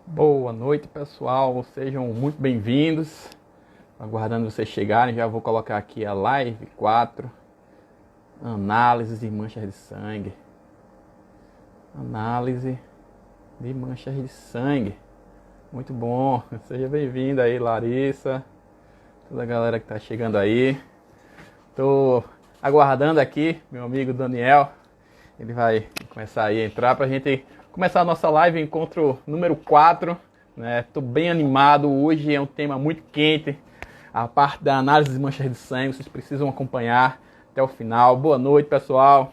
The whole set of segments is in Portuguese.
Boa noite, pessoal. Sejam muito bem-vindos. Aguardando vocês chegarem, já vou colocar aqui a live 4, análise de manchas de sangue. Análise de manchas de sangue. Muito bom. Seja bem-vinda aí, Larissa. Toda a galera que tá chegando aí. Tô aguardando aqui meu amigo Daniel. Ele vai começar aí a entrar pra gente começar a nossa live, encontro número 4. Né? Tô bem animado. Hoje é um tema muito quente. A parte da análise de manchas de sangue, vocês precisam acompanhar até o final. Boa noite, pessoal.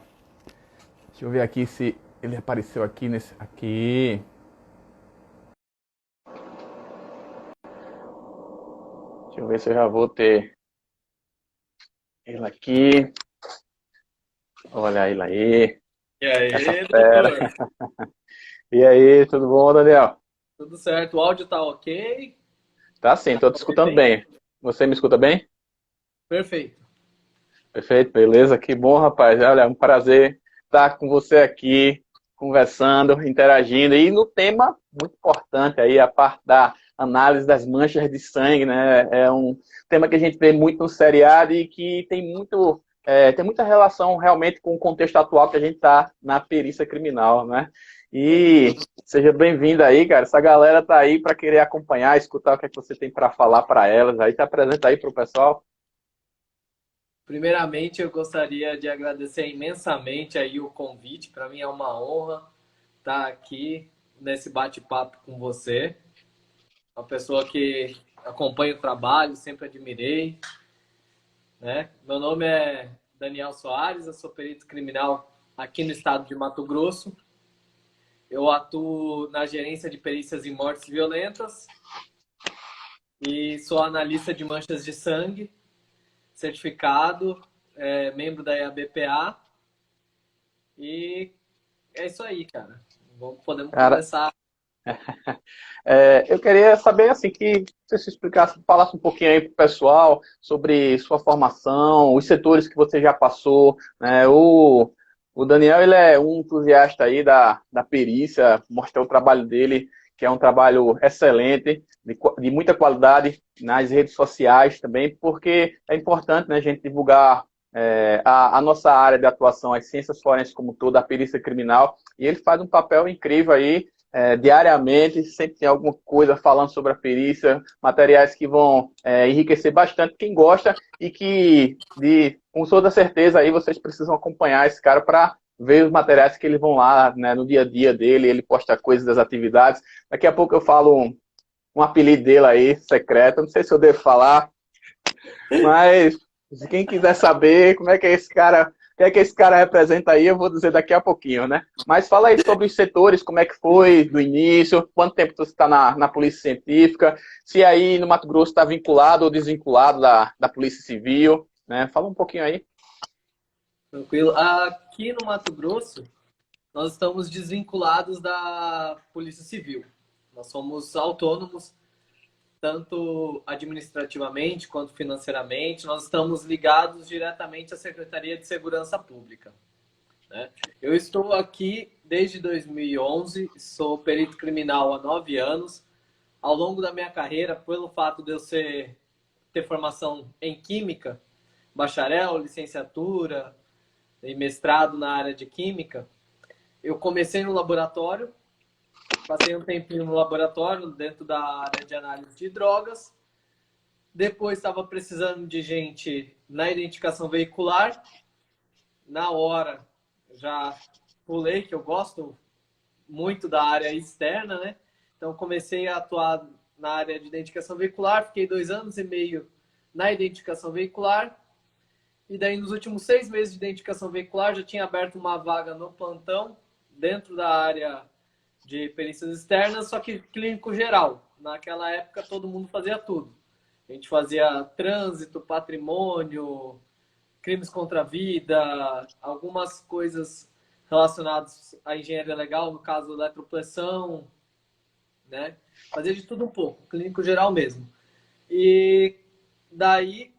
Deixa eu ver aqui se ele apareceu aqui nesse aqui. Deixa eu ver se eu já vou ter ele aqui. Olha ele aí. E Essa aí, fera. doutor? E aí, tudo bom, Daniel? Tudo certo? O áudio tá ok? Tá sim, Tá tô te pra ouvir escutando bem? bem. Você me escuta bem? Perfeito. Perfeito, beleza? Que bom, rapaz. Olha, é um prazer estar com você aqui, conversando, interagindo. E no tema muito importante aí, a parte da análise das manchas de sangue, né? É um tema que a gente vê muito no seriado e que tem muita relação realmente com o contexto atual que a gente está na perícia criminal, né? E seja bem-vindo aí, cara. Essa galera tá aí para querer acompanhar, escutar o que é que você tem para falar para elas. Aí tá apresenta aí para o pessoal. Primeiramente, eu gostaria de agradecer imensamente aí o convite. Para mim é uma honra estar aqui nesse bate-papo com você. Uma pessoa que acompanha o trabalho, sempre admirei, né? Meu nome é Daniel Soares, eu sou perito criminal aqui no estado de Mato Grosso. Eu atuo na gerência de perícias em mortes violentas e sou analista de manchas de sangue, certificado, membro da EABPA. E é isso aí, cara. Podemos Cara, começar. eu queria saber assim que você se explicasse, falasse um pouquinho aí para o pessoal sobre sua formação, os setores que você já passou, né? O Daniel ele é um entusiasta aí da perícia, mostrou o trabalho dele, que é um trabalho excelente, de muita qualidade nas redes sociais também, porque é importante, né, a gente divulgar a nossa área de atuação, as ciências forenses como toda, a perícia criminal, e ele faz um papel incrível aí diariamente, sempre tem alguma coisa falando sobre a perícia, materiais que vão enriquecer bastante quem gosta e com toda certeza, aí vocês precisam acompanhar esse cara para ver os materiais que eles vão lá, né, no dia a dia dele, ele posta coisas das atividades. Daqui a pouco eu falo um apelido dele aí, secreto, não sei se eu devo falar, mas quem quiser saber como é que é esse cara, o que é que esse cara representa aí, eu vou dizer daqui a pouquinho, né? Mas fala aí sobre os setores, como é que foi do início, quanto tempo você está na Polícia Científica, se aí no Mato Grosso está vinculado ou desvinculado da Polícia Civil, né? Fala um pouquinho aí. Tranquilo. Aqui no Mato Grosso, nós estamos desvinculados da Polícia Civil. Nós somos autônomos, tanto administrativamente quanto financeiramente. Nós estamos ligados diretamente à Secretaria de Segurança Pública, né? Eu estou aqui desde 2011, sou perito criminal há 9 anos. Ao longo da minha carreira, pelo fato de eu ter formação em Química, bacharel, licenciatura e mestrado na área de Química, eu comecei no laboratório, passei um tempinho no laboratório dentro da área de análise de drogas. Depois estava precisando de gente na identificação veicular. Na hora, já pulei, que eu gosto muito da área externa, né? Então comecei a atuar na área de identificação veicular, fiquei 2 anos e meio na identificação veicular, e daí nos últimos 6 meses de identificação veicular já tinha aberto uma vaga no plantão, dentro da área de perícias externas, só que clínico geral. Naquela época todo mundo fazia tudo. A gente fazia trânsito, patrimônio, crimes contra a vida, algumas coisas relacionadas à engenharia legal, no caso, eletropressão, né? Fazia de tudo um pouco, clínico geral mesmo. E daí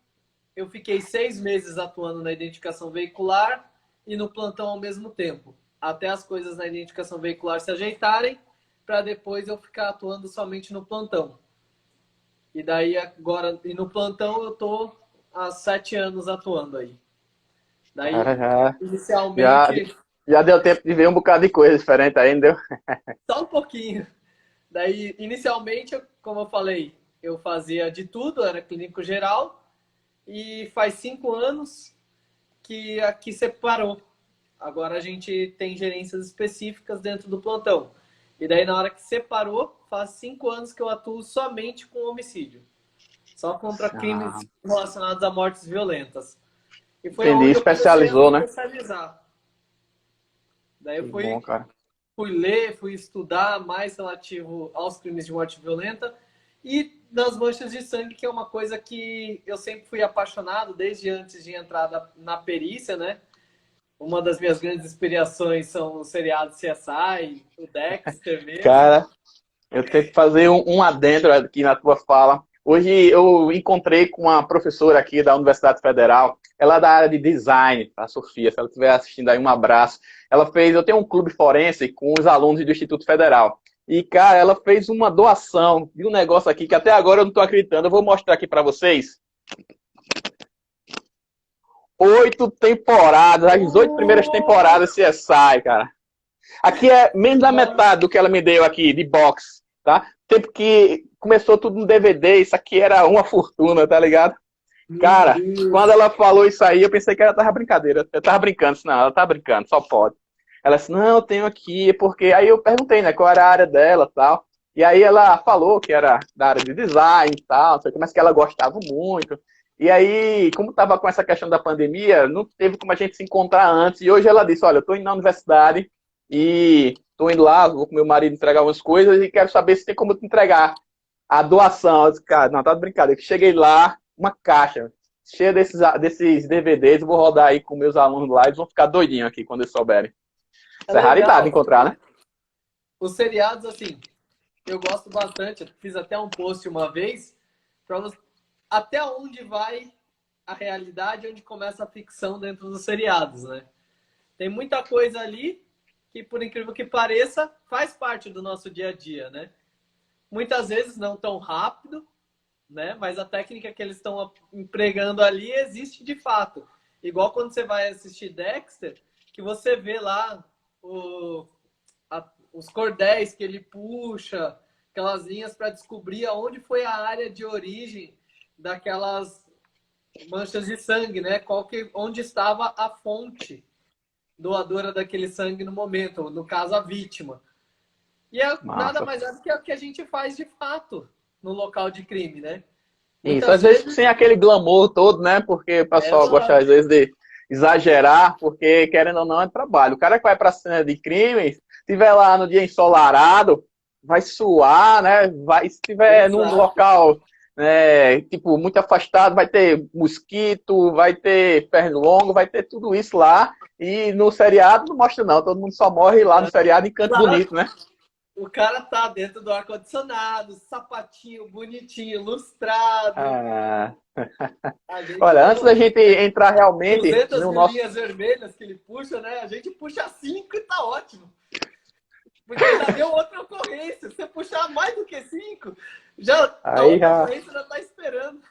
eu fiquei 6 meses atuando na identificação veicular e no plantão ao mesmo tempo, até as coisas na identificação veicular se ajeitarem. para depois eu ficar atuando somente no plantão. E daí agora, e no plantão eu tô há 7 anos atuando aí. Daí, Cara, já, inicialmente, já deu tempo de ver um bocado de coisa diferente aí, não deu? só um pouquinho. Daí, inicialmente, como eu falei, eu fazia de tudo, era clínico geral, e faz 5 anos que aqui separou. Agora a gente tem gerências específicas dentro do plantão. E daí, na hora que separou, faz 5 anos que eu atuo somente com homicídio. Só contra Ah, crimes relacionados a mortes violentas. E foi entendi, onde eu comecei a me especializou, né? especializar. Daí eu Que bom, cara. fui ler, fui estudar mais relativo aos crimes de morte violenta e das manchas de sangue, que é uma coisa que eu sempre fui apaixonado desde antes de entrar na perícia, né? Uma das minhas grandes inspirações são o seriado CSI, o Dexter mesmo. Cara, eu tenho que fazer um adentro aqui na tua fala. Hoje eu encontrei com uma professora aqui da Universidade Federal, ela é da área de design, a Sofia, se ela estiver assistindo aí, um abraço. Eu tenho um clube forense com os alunos do Instituto Federal. E, cara, ela fez uma doação de um negócio aqui que até agora eu não estou acreditando. Eu vou mostrar aqui para vocês. 8 temporadas, as 8 primeiras temporadas CSI, cara. Aqui é menos da metade do que ela me deu aqui de box, tá? Tempo que começou tudo no DVD, isso aqui era uma fortuna, tá ligado? Meu Cara, quando Deus! ela falou isso aí, eu pensei que ela tava brincadeira. Eu tava brincando, não, ela tá brincando, só pode. Ela disse, não, eu tenho aqui, porque... Aí eu perguntei, né, qual era a área dela e tal. E aí ela falou que era da área de design e tal, mas que ela gostava muito. E aí, como tava com essa questão da pandemia, não teve como a gente se encontrar antes. E hoje ela disse, olha, eu tô indo na universidade e tô indo lá, vou com meu marido entregar umas coisas e quero saber se tem como te entregar a doação. Eu disse, cara, não, tá de brincadeira. Cheguei lá, uma caixa cheia desses DVDs, eu vou rodar aí com meus alunos lá, eles vão ficar doidinhos aqui quando eles souberem. É Isso é raridade legal. encontrar, né? Os seriados, assim, eu gosto bastante. Eu fiz até um post uma vez para até onde vai a realidade, onde começa a ficção dentro dos seriados, né? Tem muita coisa ali que, por incrível que pareça, faz parte do nosso dia a dia, né? Muitas vezes não tão rápido, né? Mas a técnica que eles estão empregando ali existe de fato. Igual quando você vai assistir Dexter, que você vê lá os cordéis que ele puxa, aquelas linhas para descobrir aonde foi a área de origem daquelas manchas de sangue, né? Onde estava a fonte doadora daquele sangue no momento, no caso a vítima. E nada Massa. mais é do que o que a gente faz de fato no local de crime, né? Isso, Muitas às vezes vezes, sem aquele glamour todo, né? Porque o pessoal gosta às exato, vezes de exagerar, porque querendo ou não é trabalho. O cara que vai pra cena de crime, estiver lá no dia ensolarado, vai suar, né? Se estiver num exato. local, né, tipo, muito afastado, vai ter mosquito, vai ter pernilongo, vai ter tudo isso lá. E no seriado não mostra não, todo mundo só morre lá no seriado em canto bonito, né? O cara tá dentro do ar-condicionado, sapatinho bonitinho, lustrado. Ah, A gente olha, antes não. da gente entrar realmente 200 no mil nosso... linhas vermelhas que ele puxa, né? A gente puxa 5 e tá ótimo. Porque já deu outra ocorrência. Se você puxar mais do que 5, já a Aí outra já... ocorrência já tá esperando.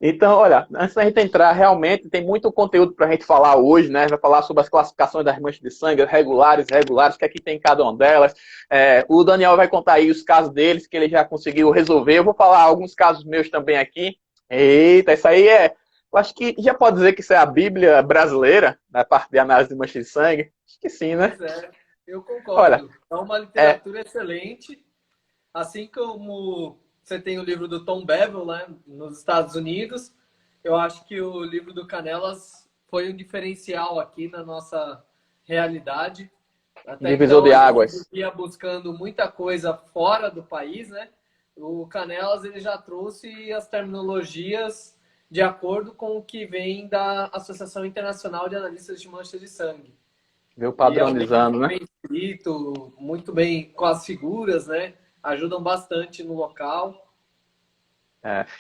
Então, olha, antes da gente entrar, realmente tem muito conteúdo para a gente falar hoje, né? Vai falar sobre as classificações das manchas de sangue, regulares, irregulares, o que aqui tem em cada uma delas. O Daniel vai contar aí os casos deles, que ele já conseguiu resolver. Eu vou falar alguns casos meus também aqui. Eita, isso aí é... Eu acho que já pode dizer que isso é a Bíblia brasileira, da parte de análise de manchas de sangue. Acho que sim, né? Pois é, eu Olha, concordo. É uma é, literatura excelente. Assim como você tem o livro do Tom Bevel, né, nos Estados Unidos, eu acho que o livro do Canelas foi um diferencial aqui na nossa realidade. Até divisor então de a gente águas. ia buscando muita coisa fora do país, né? O Canelas ele já trouxe as terminologias de acordo com o que vem da Associação Internacional de Analistas de Manchas de Sangue. Veio E é um livro padronizando, muito né? bem escrito, muito bem com as figuras, né? Ajudam bastante no local.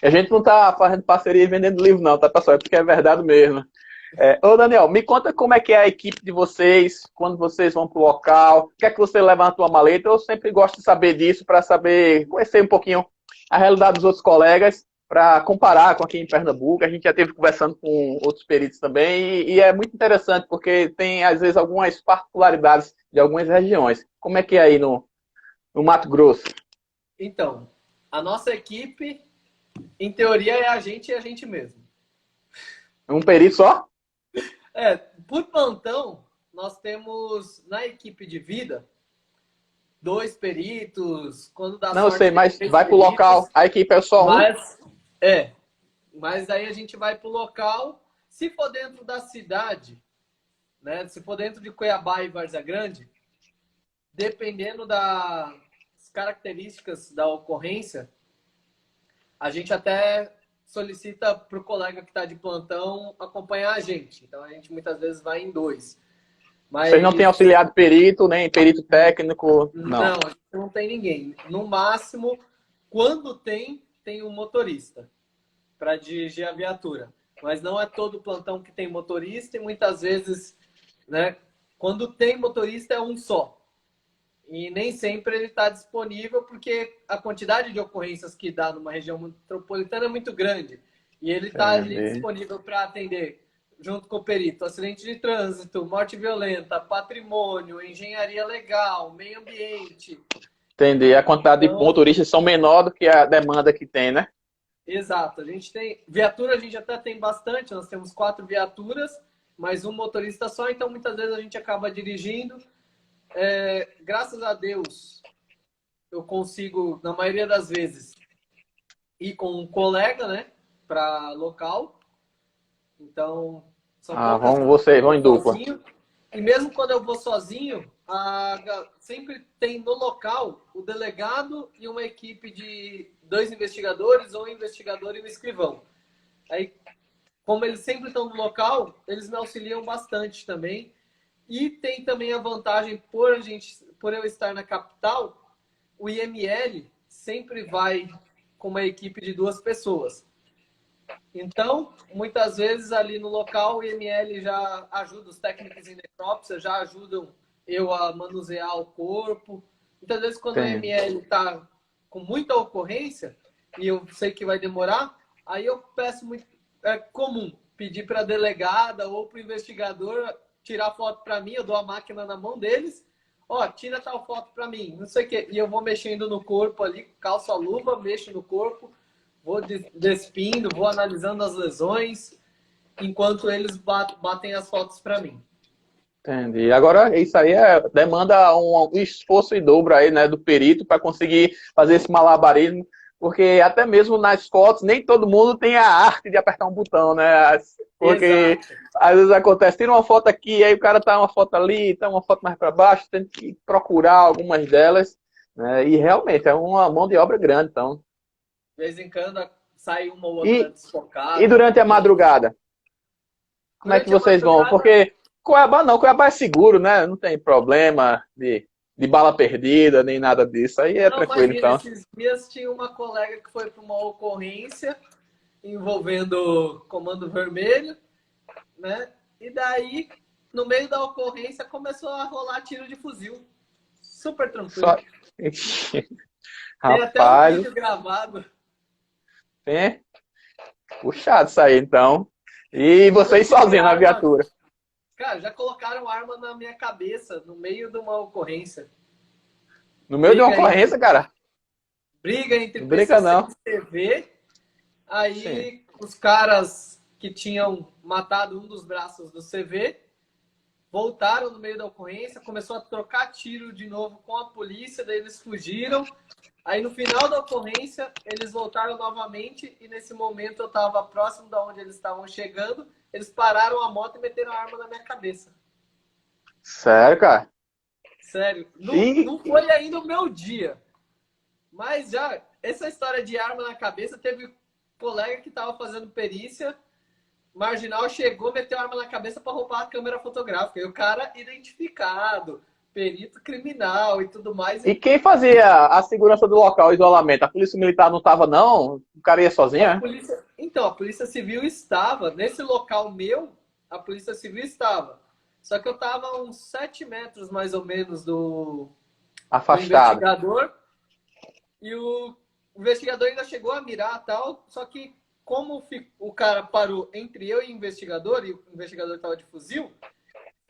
E a gente não tá fazendo parceria e vendendo livro, não, tá, pessoal? É porque é verdade mesmo. Ô, Daniel, me conta como é que é a equipe de vocês, quando vocês vão para o local, o que é que você leva na tua maleta? Eu sempre gosto de saber disso, para saber, conhecer um pouquinho a realidade dos outros colegas, para comparar com aqui em Pernambuco. A gente já esteve conversando com outros peritos também, e é muito interessante, porque tem, às vezes, algumas particularidades de algumas regiões. Como é que é aí no Mato Grosso? Então, a nossa equipe, em teoria, é a gente e a gente mesmo. Um perito só? Por plantão, nós temos na equipe de vida 2 peritos, quando dá Não, eu sorte, sei, tem mas 3 vai pro local, peritos, a equipe é só um? mas é, mas aí a gente vai pro local, se for dentro da cidade, né, se for dentro de Cuiabá e Várzea Grande, dependendo das características da ocorrência, a gente até solicita para o colega que está de plantão acompanhar a gente. Então a gente muitas vezes vai em 2. Vocês não têm Mas auxiliar de perito, nem perito técnico, não. não, a gente não tem ninguém. No máximo, quando tem um motorista para dirigir a viatura. Mas não é todo plantão que tem motorista e muitas vezes, né, quando tem motorista é um só. E nem sempre ele está disponível porque a quantidade de ocorrências que dá numa região metropolitana é muito grande. E ele está ali disponível para atender, junto com o perito, acidente de trânsito, morte violenta, patrimônio, engenharia legal, meio ambiente. Entendi. A quantidade de Então, motoristas são menor do que a demanda que tem, né? exato. A gente tem viatura, a gente até tem bastante. Nós temos 4 viaturas, mas um motorista só. Então, muitas vezes a gente acaba dirigindo. Graças a Deus, eu consigo, na maioria das vezes, ir com um colega, né, para local. Então, são poucas vocês vão em dupla. sozinho. E mesmo quando eu vou sozinho, sempre tem no local o delegado e uma equipe de 2 investigadores, ou um investigador e um escrivão. Aí, como eles sempre estão no local, eles me auxiliam bastante também. E tem também a vantagem, por eu estar na capital, o IML sempre vai com uma equipe de 2 pessoas. Então, muitas vezes ali no local, o IML já ajuda os técnicos em necrópsia, já ajudam eu a manusear o corpo. Muitas vezes, quando o IML está com muita ocorrência, e eu sei que vai demorar, aí eu peço muito. É comum pedir para a delegada ou para o investigador tirar foto para mim, eu dou a máquina na mão deles, tira tal foto para mim, não sei o quê. E eu vou mexendo no corpo ali, calço a luva, mexo no corpo, vou despindo, vou analisando as lesões, enquanto eles batem as fotos para mim. Entendi. Agora, isso aí demanda um esforço em dobro aí, né, do perito para conseguir fazer esse malabarismo, porque até mesmo nas fotos, nem todo mundo tem a arte de apertar um botão, né? Porque Exato. às vezes acontece, tira uma foto aqui, aí o cara tá uma foto ali, tá uma foto mais para baixo, tem que procurar algumas delas, né? E realmente é uma mão de obra grande, então. De vez em quando sai uma ou outra E desfocada. durante a madrugada, como é que Durante a vocês vão? madrugada, Porque Cuiabá é seguro, né? Não tem problema de bala perdida, nem nada disso. Aí é não, tranquilo, imagina, então. esses dias tinha uma colega que foi para uma ocorrência envolvendo Comando Vermelho, né? E daí, no meio da ocorrência, começou a rolar tiro de fuzil. Super tranquilo. Só... Tem até um Rapaz, vídeo gravado. tem... puxado isso aí, então. E vocês sozinhos na viatura? Cara, já colocaram arma na minha cabeça, no meio de uma ocorrência. No meio de uma ocorrência, cara? Briga entre Não brinca, não. e CV. Aí, Sim. os caras que tinham matado um dos braços do CV voltaram no meio da ocorrência, começou a trocar tiro de novo com a polícia, daí eles fugiram. Aí no final da ocorrência, eles voltaram novamente e nesse momento eu estava próximo da onde eles estavam chegando, eles pararam a moto e meteram a arma na minha cabeça. Sério, cara? Sério. Não foi ainda o meu dia. Mas já, essa história de arma na cabeça, teve colega que estava fazendo perícia, marginal chegou, meteu a arma na cabeça para roubar a câmera fotográfica. E o cara identificado, perito criminal e tudo mais. E quem fazia a segurança do local, o isolamento? A polícia militar não estava, não? O cara ia sozinho, Então, a Polícia Civil estava nesse local meu. a Polícia Civil estava. Só que eu estava a uns 7 metros, mais ou menos, do Afastado. investigador. E o investigador ainda chegou a mirar tal. Só que como o cara parou entre eu e o investigador estava de fuzil,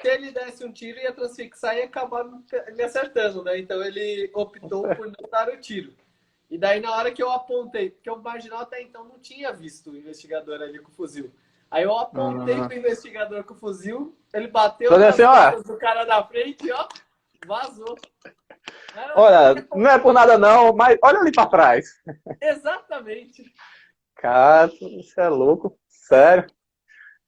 se ele desse um tiro, ia transfixar e ia acabar me acertando, né? Então ele optou por não dar o tiro. E daí, na hora que eu apontei, porque o marginal até então não tinha visto o investigador ali com o fuzil. Aí eu apontei pro investigador com o fuzil, ele bateu nas assim, costas do cara da frente e, ó, vazou. Olha, não é por nada não, mas olha ali para trás. Exatamente. Cara, isso é louco. Sério.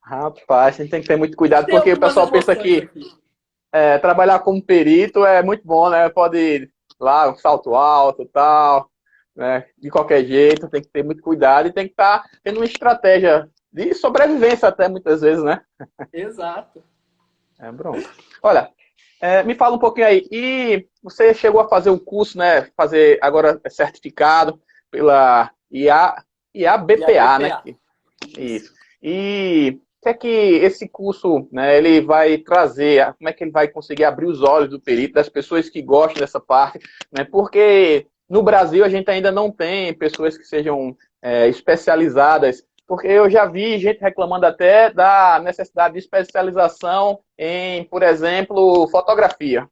Rapaz, a gente tem que ter muito cuidado, Tem porque o algumas pessoal pensa emoções que aqui. trabalhar como perito é muito bom, né? Pode ir lá, um salto alto e tal, né? De qualquer jeito, tem que ter muito cuidado e tem que estar tendo uma estratégia de sobrevivência até muitas vezes, né? Exato. Pronto. Olha, me fala um pouquinho aí. E você chegou a fazer o curso, né? Fazer agora certificado pela IABPA, né? IABPA. Isso. E o que é que esse curso, né, ele vai trazer? Como é que ele vai conseguir abrir os olhos do perito, das pessoas que gostam dessa parte, né? Porque no Brasil a gente ainda não tem pessoas que sejam especializadas, porque eu já vi gente reclamando até da necessidade de especialização em, por exemplo, fotografia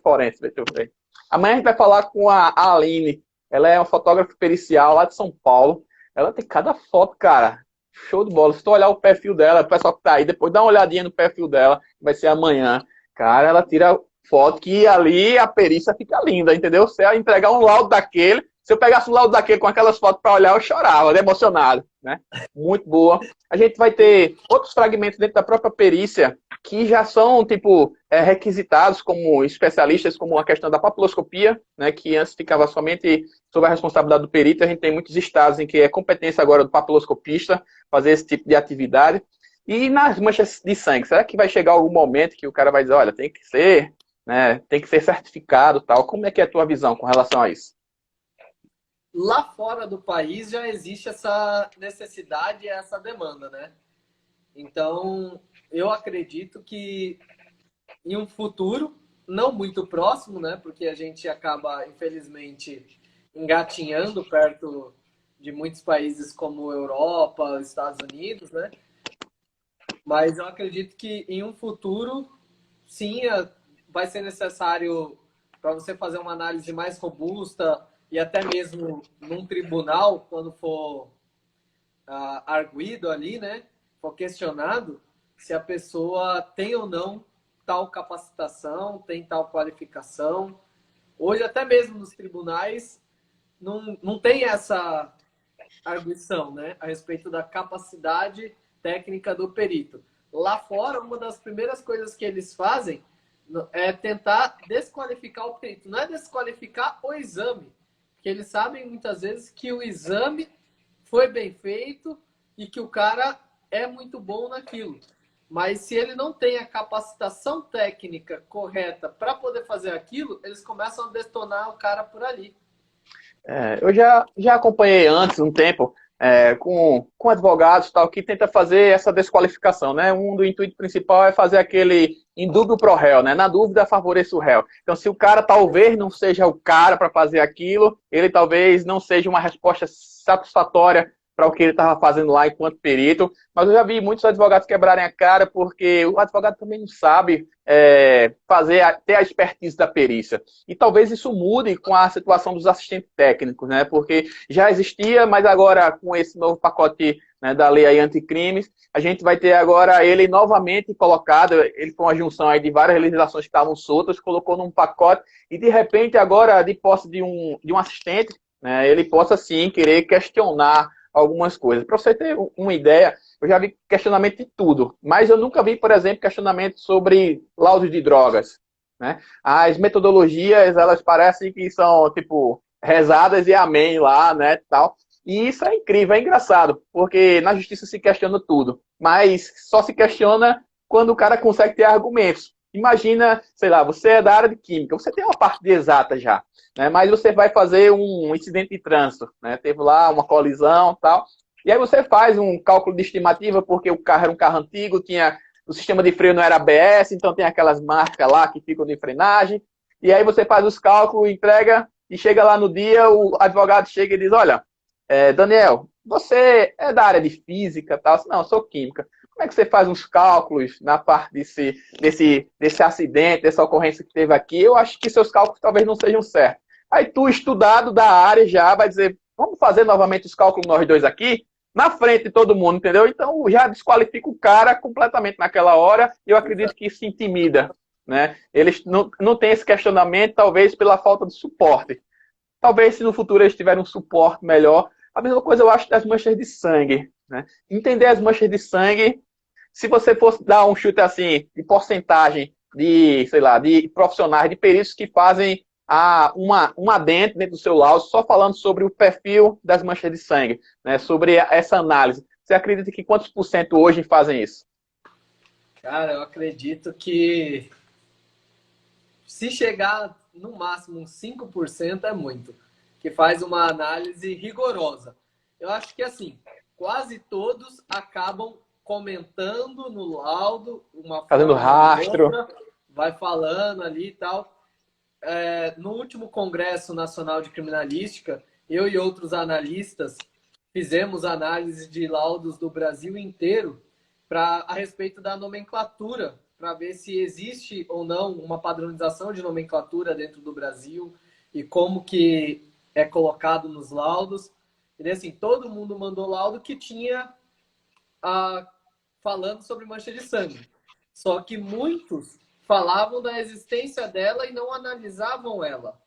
forense. Deixa eu ver. Amanhã a gente vai falar com a Aline, ela é uma fotógrafa pericial lá de São Paulo. Ela tem cada foto, cara. Show de bola. Se tu olhar o perfil dela, o pessoal que tá aí, depois dá uma olhadinha no perfil dela, que vai ser amanhã. Cara, ela tira foto que ali a perícia fica linda, entendeu? Se ela entregar um laudo daquele, se eu pegasse um laudo daquele com aquelas fotos para olhar, eu chorava, emocionado, né? Muito boa. A gente vai ter outros fragmentos dentro da própria perícia que já são, tipo, requisitados como especialistas, como a questão da papiloscopia, né, que antes ficava somente sob a responsabilidade do perito. A gente tem muitos estados em que é competência agora do papiloscopista fazer esse tipo de atividade. E nas manchas de sangue, será que vai chegar algum momento que o cara vai dizer, olha, tem que ser, né, tem que ser certificado, tal? Como é que é a tua visão com relação a isso? Lá fora do país já existe essa necessidade e essa demanda, né? Então, eu acredito que em um futuro, não muito próximo, né? Porque a gente acaba, infelizmente, engatinhando perto de muitos países como Europa, Estados Unidos, né? Mas eu acredito que em um futuro, sim, vai ser necessário para você fazer uma análise mais robusta e até mesmo num tribunal, quando for arguido ali, né? For questionado se a pessoa tem ou não tal capacitação, tem tal qualificação. Hoje, até mesmo nos tribunais, não tem essa arguição, né? A respeito da capacidade técnica do perito. Lá fora, uma das primeiras coisas que eles fazem é tentar desqualificar o perito. Não é desqualificar o exame, porque eles sabem muitas vezes que o exame foi bem feito e que o cara é muito bom naquilo. Mas se ele não tem a capacitação técnica correta para poder fazer aquilo, eles começam a detonar o cara por ali. Eu já acompanhei antes, um tempo, com advogados tal, que tenta fazer essa desqualificação, né? Um do intuito principal é fazer aquele indúbio pro réu, né? Na dúvida, favoreça o réu. Então, se o cara talvez não seja o cara para fazer aquilo, ele talvez não seja uma resposta satisfatória para o que ele estava fazendo lá enquanto perito. Mas eu já vi muitos advogados quebrarem a cara porque o advogado também não sabe ter a expertise da perícia. E talvez isso mude com a situação dos assistentes técnicos, né? Porque já existia, mas agora com esse novo pacote, né, da lei aí anticrimes, a gente vai ter agora ele novamente colocado, ele foi uma junção aí de várias legislações que estavam soltas, colocou num pacote e de repente agora, de posse de um assistente, né, ele possa sim querer questionar algumas coisas. Para você ter uma ideia, eu já vi questionamento de tudo, mas eu nunca vi, por exemplo, questionamento sobre laudos de drogas, né? As metodologias, elas parecem que são, tipo, rezadas e amém lá, né, tal. E isso é incrível, é engraçado, porque na justiça se questiona tudo, mas só se questiona quando o cara consegue ter argumentos. Imagina, sei lá, você é da área de química, você tem uma parte de exata já, né? Mas você vai fazer um incidente de trânsito, né? Teve lá uma colisão e tal, e aí você faz um cálculo de estimativa, porque o carro era um carro antigo, tinha o sistema de freio não era ABS, então tem aquelas marcas lá que ficam de frenagem. E aí você faz os cálculos, entrega, e chega lá no dia, o advogado chega e diz, olha, Daniel, você é da área de física, tal? Não, eu sou química. Como é que você faz uns cálculos na parte desse acidente, dessa ocorrência que teve aqui? Eu acho que seus cálculos talvez não sejam certos. Aí tu, estudado da área, já vai dizer, vamos fazer novamente os cálculos nós dois aqui, na frente de todo mundo, entendeu? Então já desqualifica o cara completamente naquela hora, e eu acredito que isso intimida, né? Eles não têm esse questionamento, talvez pela falta de suporte. Talvez se no futuro eles tiverem um suporte melhor. A mesma coisa eu acho das manchas de sangue, né? Entender as manchas de sangue, se você fosse dar um chute assim, de porcentagem de, sei lá, de profissionais, de peritos que fazem uma dentro do seu laudo, só falando sobre o perfil das manchas de sangue, né? Sobre essa análise. Você acredita que quantos por cento hoje fazem isso? Cara, eu acredito que se chegar no máximo uns 5% é muito, que faz uma análise rigorosa. Eu acho que assim, quase todos acabam comentando no laudo, uma Fazendo forma ou rastro. outra, vai falando ali e tal. No último Congresso Nacional de Criminalística, eu e outros analistas fizemos análise de laudos do Brasil inteiro a respeito da nomenclatura, para ver se existe ou não uma padronização de nomenclatura dentro do Brasil e como que é colocado nos laudos. E assim, todo mundo mandou laudo que tinha falando sobre mancha de sangue. Só que muitos falavam da existência dela e não analisavam ela,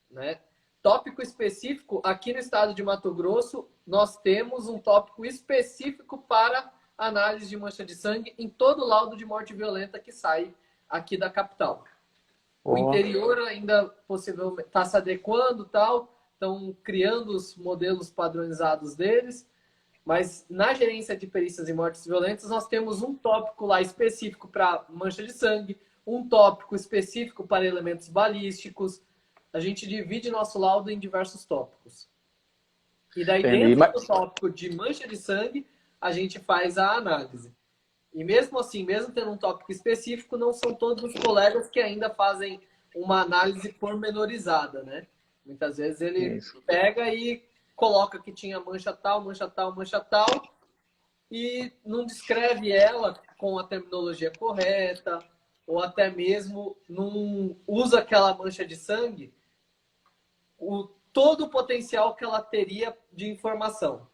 né? Tópico específico, aqui no estado de Mato Grosso, nós temos um tópico específico para análise de mancha de sangue em todo laudo de morte violenta que sai aqui da capital. O interior ainda possivelmente está se adequando, tal, estão criando os modelos padronizados deles, mas na gerência de perícias em mortes violentas nós temos um tópico lá específico para mancha de sangue, um tópico específico para elementos balísticos. A gente divide nosso laudo em diversos tópicos. E daí, Entendi. dentro do tópico de mancha de sangue, a gente faz a análise. E mesmo assim, mesmo tendo um tópico específico, não são todos os colegas que ainda fazem uma análise pormenorizada, né? Muitas vezes ele pega e coloca que tinha mancha tal, mancha tal, mancha tal, e não descreve ela com a terminologia correta, ou até mesmo não usa aquela mancha de sangue todo o potencial que ela teria de informação.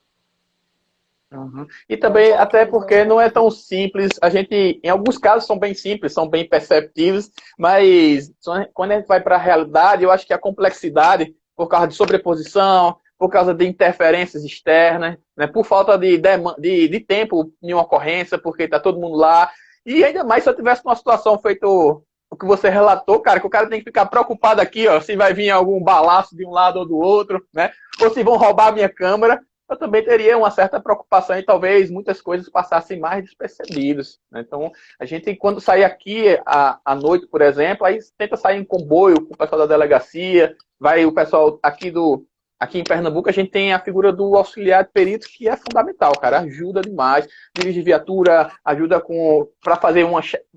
Uhum. E também, até porque não é tão simples, a gente, em alguns casos são bem simples, são bem perceptíveis, mas quando a gente vai para a realidade, eu acho que a complexidade, por causa de sobreposição, por causa de interferências externas, né, por falta de tempo em uma ocorrência, porque está todo mundo lá, e ainda mais se eu tivesse uma situação feito o que você relatou, cara, que o cara tem que ficar preocupado aqui, ó, se vai vir algum balaço de um lado ou do outro, né, ou se vão roubar a minha câmera, eu também teria uma certa preocupação e talvez muitas coisas passassem mais despercebidas, né? Então, a gente, quando sai aqui à noite, por exemplo, aí tenta sair em comboio com o pessoal da delegacia, vai o pessoal aqui em Pernambuco, a gente tem a figura do auxiliar de perito, que é fundamental, cara, ajuda demais, dirige viatura, ajuda para fazer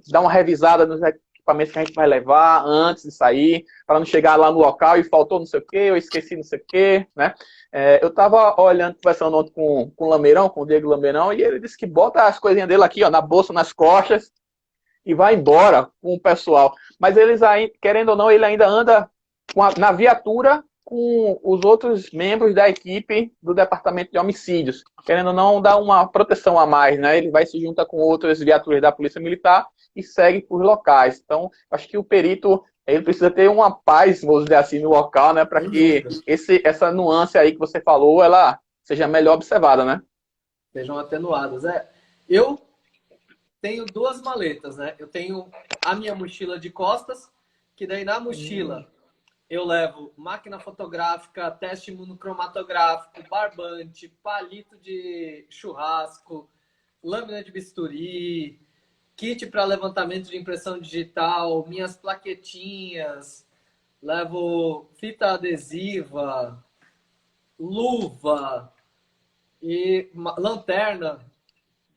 dar uma revisada nos equipamentos que a gente vai levar antes de sair, para não chegar lá no local e faltou não sei o quê, eu esqueci não sei o quê, né? Eu estava olhando, conversando ontem com o Lameirão, com o Diego Lameirão, e ele disse que bota as coisinhas dele aqui, ó, na bolsa, nas costas, e vai embora com o pessoal. Mas eles, aí, querendo ou não, ele ainda anda na viatura com os outros membros da equipe do departamento de homicídios. Querendo ou não, dá uma proteção a mais, né? Ele vai se juntar com outras viaturas da Polícia Militar e segue por locais. Então, acho que o perito ele precisa ter uma paz, vamos dizer assim, no local, né? Para que essa nuance aí que você falou, ela seja melhor observada, né? Sejam atenuadas. Eu tenho duas maletas, né? Eu tenho a minha mochila de costas, que daí na mochila eu levo máquina fotográfica, teste imunocromatográfico, barbante, palito de churrasco, lâmina de bisturi, kit para levantamento de impressão digital, minhas plaquetinhas, levo fita adesiva, luva e lanterna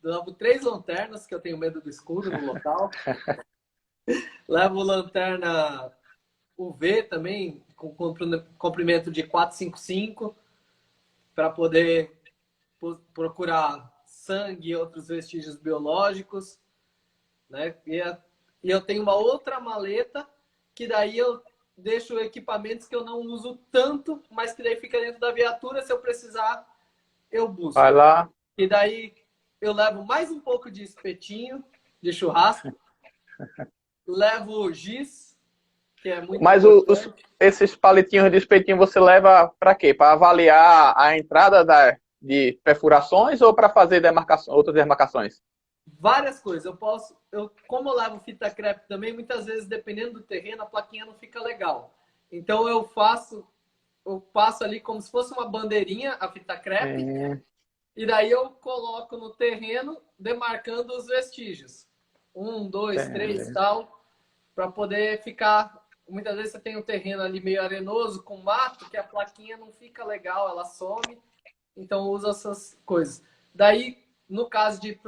levo 3 lanternas, que eu tenho medo do escuro no local. Levo lanterna UV também, com comprimento de 455, para poder procurar sangue e outros vestígios biológicos, né? E eu tenho uma outra maleta, que daí eu deixo equipamentos que eu não uso tanto, mas que daí fica dentro da viatura, se eu precisar, eu busco. Vai lá. E daí eu levo mais um pouco de espetinho, de churrasco, levo giz, que é muito Mas importante. esses palitinhos de espetinho você leva para quê? Para avaliar a entrada de perfurações ou para fazer outras demarcações? Várias coisas. Como eu levo fita crepe também, muitas vezes, dependendo do terreno, a plaquinha não fica legal. Então eu passo ali como se fosse uma bandeirinha, a fita crepe, e daí eu coloco no terreno, demarcando os vestígios. 1, 2, 3, tal, para poder ficar. Muitas vezes você tem um terreno ali meio arenoso, com mato, que a plaquinha não fica legal, ela some. Então usa essas coisas. Daí, no caso de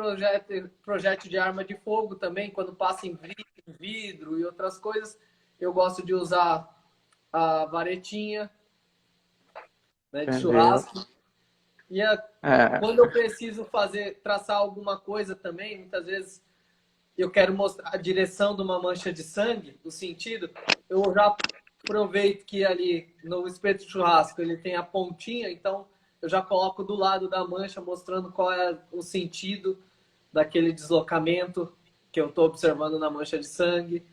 projétil de arma de fogo também, quando passa em vidro e outras coisas, eu gosto de usar a varetinha, né, de churrasco. E quando eu preciso traçar alguma coisa também, muitas vezes eu quero mostrar a direção de uma mancha de sangue, o sentido, eu já aproveito que ali no espeto de churrasco ele tem a pontinha, então eu já coloco do lado da mancha, mostrando qual é o sentido daquele deslocamento que eu estou observando na mancha de sangue.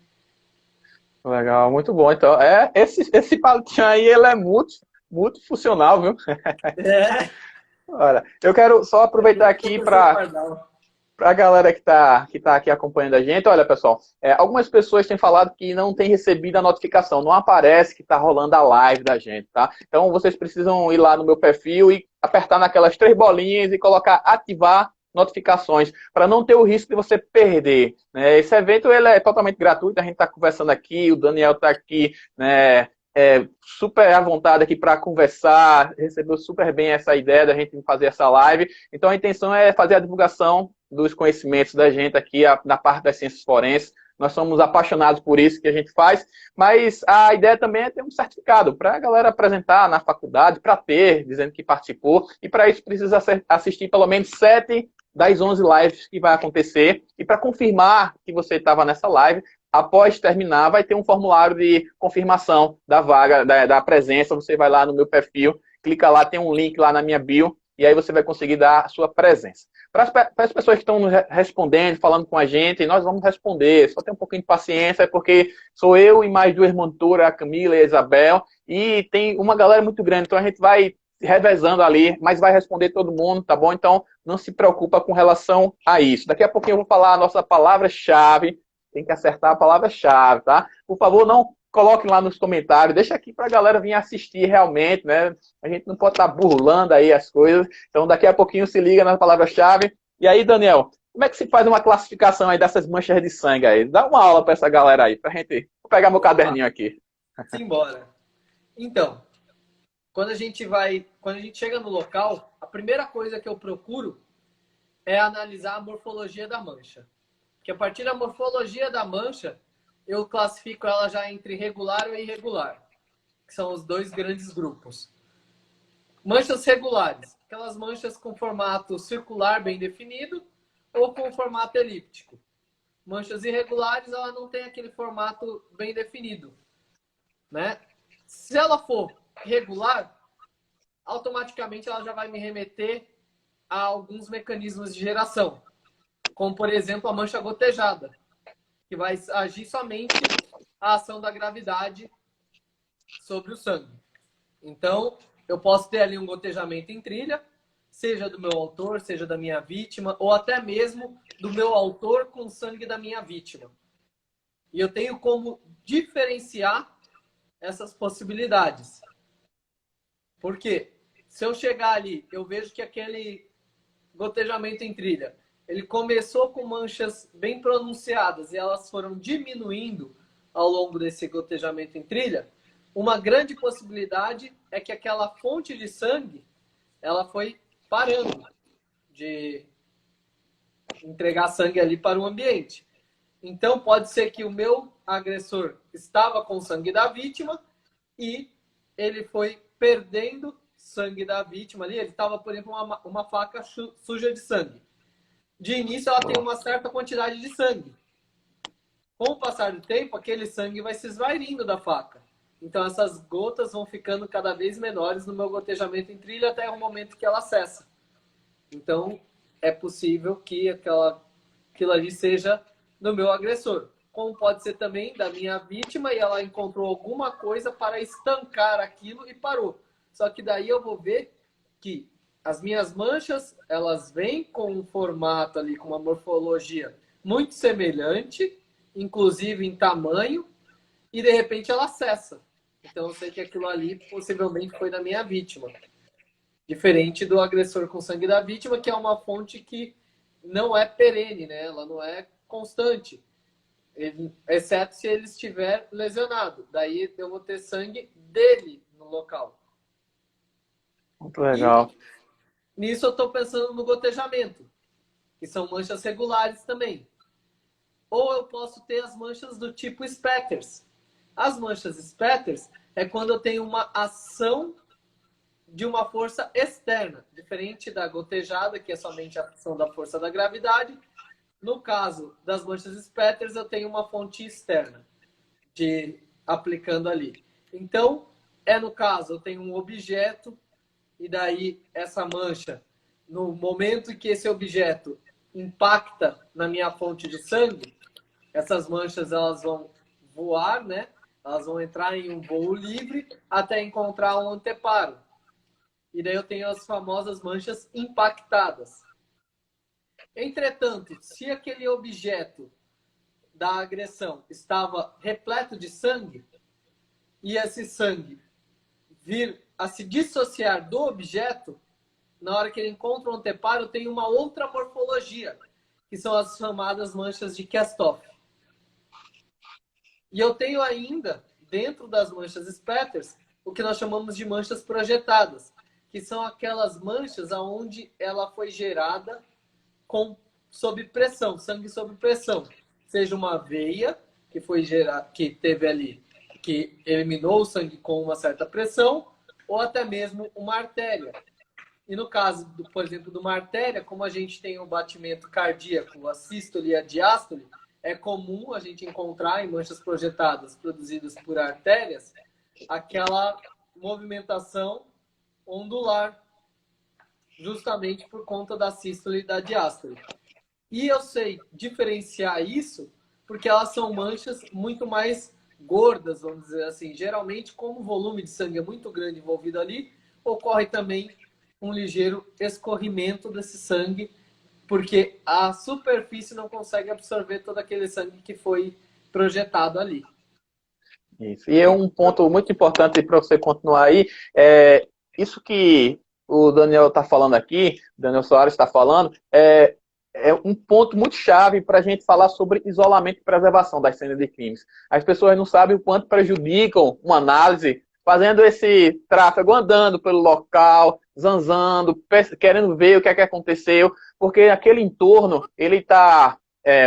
Legal, muito bom. Então, esse palitinho aí, ele é muito funcional, viu? É. Olha, eu quero só aproveitar aqui para a galera que tá aqui acompanhando a gente. Olha, pessoal, algumas pessoas têm falado que não tem recebido a notificação, não aparece que está rolando a live da gente, tá? Então, vocês precisam ir lá no meu perfil e apertar naquelas 3 bolinhas e colocar ativar notificações, para não ter o risco de você perder, né? Esse evento ele é totalmente gratuito, a gente está conversando aqui, o Daniel está aqui, né? Super à vontade aqui para conversar, recebeu super bem essa ideia da gente fazer essa live. Então a intenção é fazer a divulgação dos conhecimentos da gente aqui na parte das ciências forenses. Nós somos apaixonados por isso que a gente faz, mas a ideia também é ter um certificado para a galera apresentar na faculdade, para ter, dizendo que participou, e para isso precisa assistir pelo menos 7 das 11 lives que vai acontecer, e para confirmar que você estava nessa live, após terminar, vai ter um formulário de confirmação da vaga, da presença. Você vai lá no meu perfil, clica lá, tem um link lá na minha bio, e aí você vai conseguir dar a sua presença. Para as pessoas que estão respondendo, falando com a gente, nós vamos responder. Só tem um pouquinho de paciência, porque sou eu e mais 2 monitoras, a Camila e a Isabel, e tem uma galera muito grande, então a gente vai revezando ali, mas vai responder todo mundo, tá bom? Então, não se preocupa com relação a isso. Daqui a pouquinho eu vou falar a nossa palavra-chave. Tem que acertar a palavra-chave, tá? Por favor, não coloquem lá nos comentários. Deixa aqui para a galera vir assistir realmente, né? A gente não pode estar burlando aí as coisas. Então, daqui a pouquinho se liga na palavra-chave. E aí, Daniel, como é que se faz uma classificação aí dessas manchas de sangue aí? Dá uma aula para essa galera aí, pra gente... Vou pegar meu caderninho aqui. Simbora. Então, quando a gente chega no local, a primeira coisa que eu procuro é analisar a morfologia da mancha. Que a partir da morfologia da mancha, eu classifico ela já entre regular e irregular, que são os 2 grandes grupos. Manchas regulares, aquelas manchas com formato circular bem definido ou com formato elíptico. Manchas irregulares, ela não tem aquele formato bem definido, né? Se ela for regular, automaticamente ela já vai me remeter a alguns mecanismos de geração, como, por exemplo, a mancha gotejada, que vai agir somente a ação da gravidade sobre o sangue. Então, eu posso ter ali um gotejamento em trilha, seja do meu autor, seja da minha vítima, ou até mesmo do meu autor com sangue da minha vítima. E eu tenho como diferenciar essas possibilidades. Por quê? Se eu chegar ali, eu vejo que aquele gotejamento em trilha, ele começou com manchas bem pronunciadas e elas foram diminuindo ao longo desse gotejamento em trilha, uma grande possibilidade é que aquela fonte de sangue ela foi parando de entregar sangue ali para o ambiente. Então, pode ser que o meu agressor estava com sangue da vítima e ele foi perdendo sangue da vítima ali. Ele estava, por exemplo, uma faca suja de sangue. De início, ela tem uma certa quantidade de sangue. Com o passar do tempo, aquele sangue vai se esvaindo da faca. Então, essas gotas vão ficando cada vez menores no meu gotejamento em trilha até o momento que ela cessa. Então, é possível que aquilo ali seja do meu agressor. Como pode ser também da minha vítima e ela encontrou alguma coisa para estancar aquilo e parou. Só que daí eu vou ver que as minhas manchas, elas vêm com um formato ali, com uma morfologia muito semelhante, inclusive em tamanho, e de repente ela cessa. Então eu sei que aquilo ali possivelmente foi da minha vítima. Diferente do agressor com sangue da vítima, que é uma fonte que não é perene, né? Ela não é constante. Exceto se ele estiver lesionado. Daí eu vou ter sangue dele no local. Muito legal. E nisso eu estou pensando no gotejamento, que são manchas regulares também. Ou eu posso ter as manchas do tipo spatters. As manchas spatters é quando eu tenho uma ação de uma força externa, diferente da gotejada, que é somente a ação da força da gravidade. No caso das manchas spatters, eu tenho uma fonte externa aplicando ali. Então, no caso, eu tenho um objeto e daí essa mancha, no momento em que esse objeto impacta na minha fonte de sangue, essas manchas elas vão voar, né? Elas vão entrar em um voo livre até encontrar um anteparo. E daí eu tenho as famosas manchas impactadas. Entretanto, se aquele objeto da agressão estava repleto de sangue e esse sangue vir a se dissociar do objeto, na hora que ele encontra um anteparo, tem uma outra morfologia, que são as chamadas manchas de Kestov. E eu tenho ainda, dentro das manchas spatters, o que nós chamamos de manchas projetadas, que são aquelas manchas onde ela foi gerada sob pressão, sangue sob pressão. Seja uma veia que foi gerada, que teve ali, que eliminou o sangue com uma certa pressão, ou até mesmo uma artéria. E no caso, por exemplo, de uma artéria, como a gente tem um batimento cardíaco, a sístole e a diástole, é comum a gente encontrar em manchas projetadas produzidas por artérias aquela movimentação ondular, justamente por conta da sístole e da diástole. E eu sei diferenciar isso porque elas são manchas muito mais gordas, vamos dizer assim. Geralmente, como o volume de sangue é muito grande envolvido ali, ocorre também um ligeiro escorrimento desse sangue, porque a superfície não consegue absorver todo aquele sangue que foi projetado ali. Isso. E é um ponto muito importante para você continuar aí, isso que o Daniel está falando aqui, Daniel Soares está falando, é um ponto muito chave para a gente falar sobre isolamento e preservação das cenas de crimes. As pessoas não sabem o quanto prejudicam uma análise fazendo esse tráfego, andando pelo local, zanzando, querendo ver o que é que aconteceu, porque aquele entorno ele está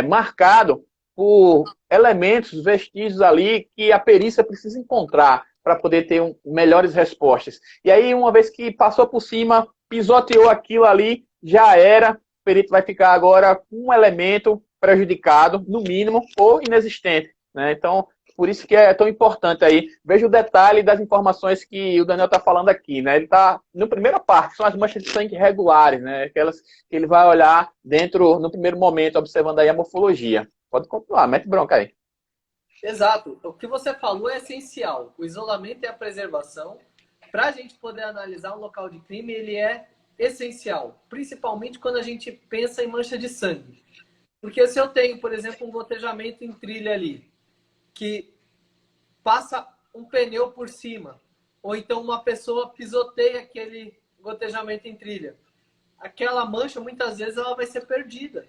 marcado por elementos, vestígios ali que a perícia precisa encontrar para poder ter melhores respostas. E aí, uma vez que passou por cima, pisoteou aquilo ali, já era, o perito vai ficar agora com um elemento prejudicado, no mínimo, ou inexistente. Né? Então, por isso que é tão importante aí. Veja o detalhe das informações que o Daniel está falando aqui. Né? Ele está, na primeira parte, são as manchas de sangue regulares, né? Aquelas que ele vai olhar dentro, no primeiro momento, observando aí a morfologia. Pode continuar, mete bronca aí. Exato. O que você falou é essencial. O isolamento e a preservação, para a gente poder analisar um local de crime, ele é essencial. Principalmente quando a gente pensa em mancha de sangue. Porque se eu tenho, por exemplo, um gotejamento em trilha ali, que passa um pneu por cima, ou então uma pessoa pisoteia aquele gotejamento em trilha, aquela mancha, muitas vezes, ela vai ser perdida.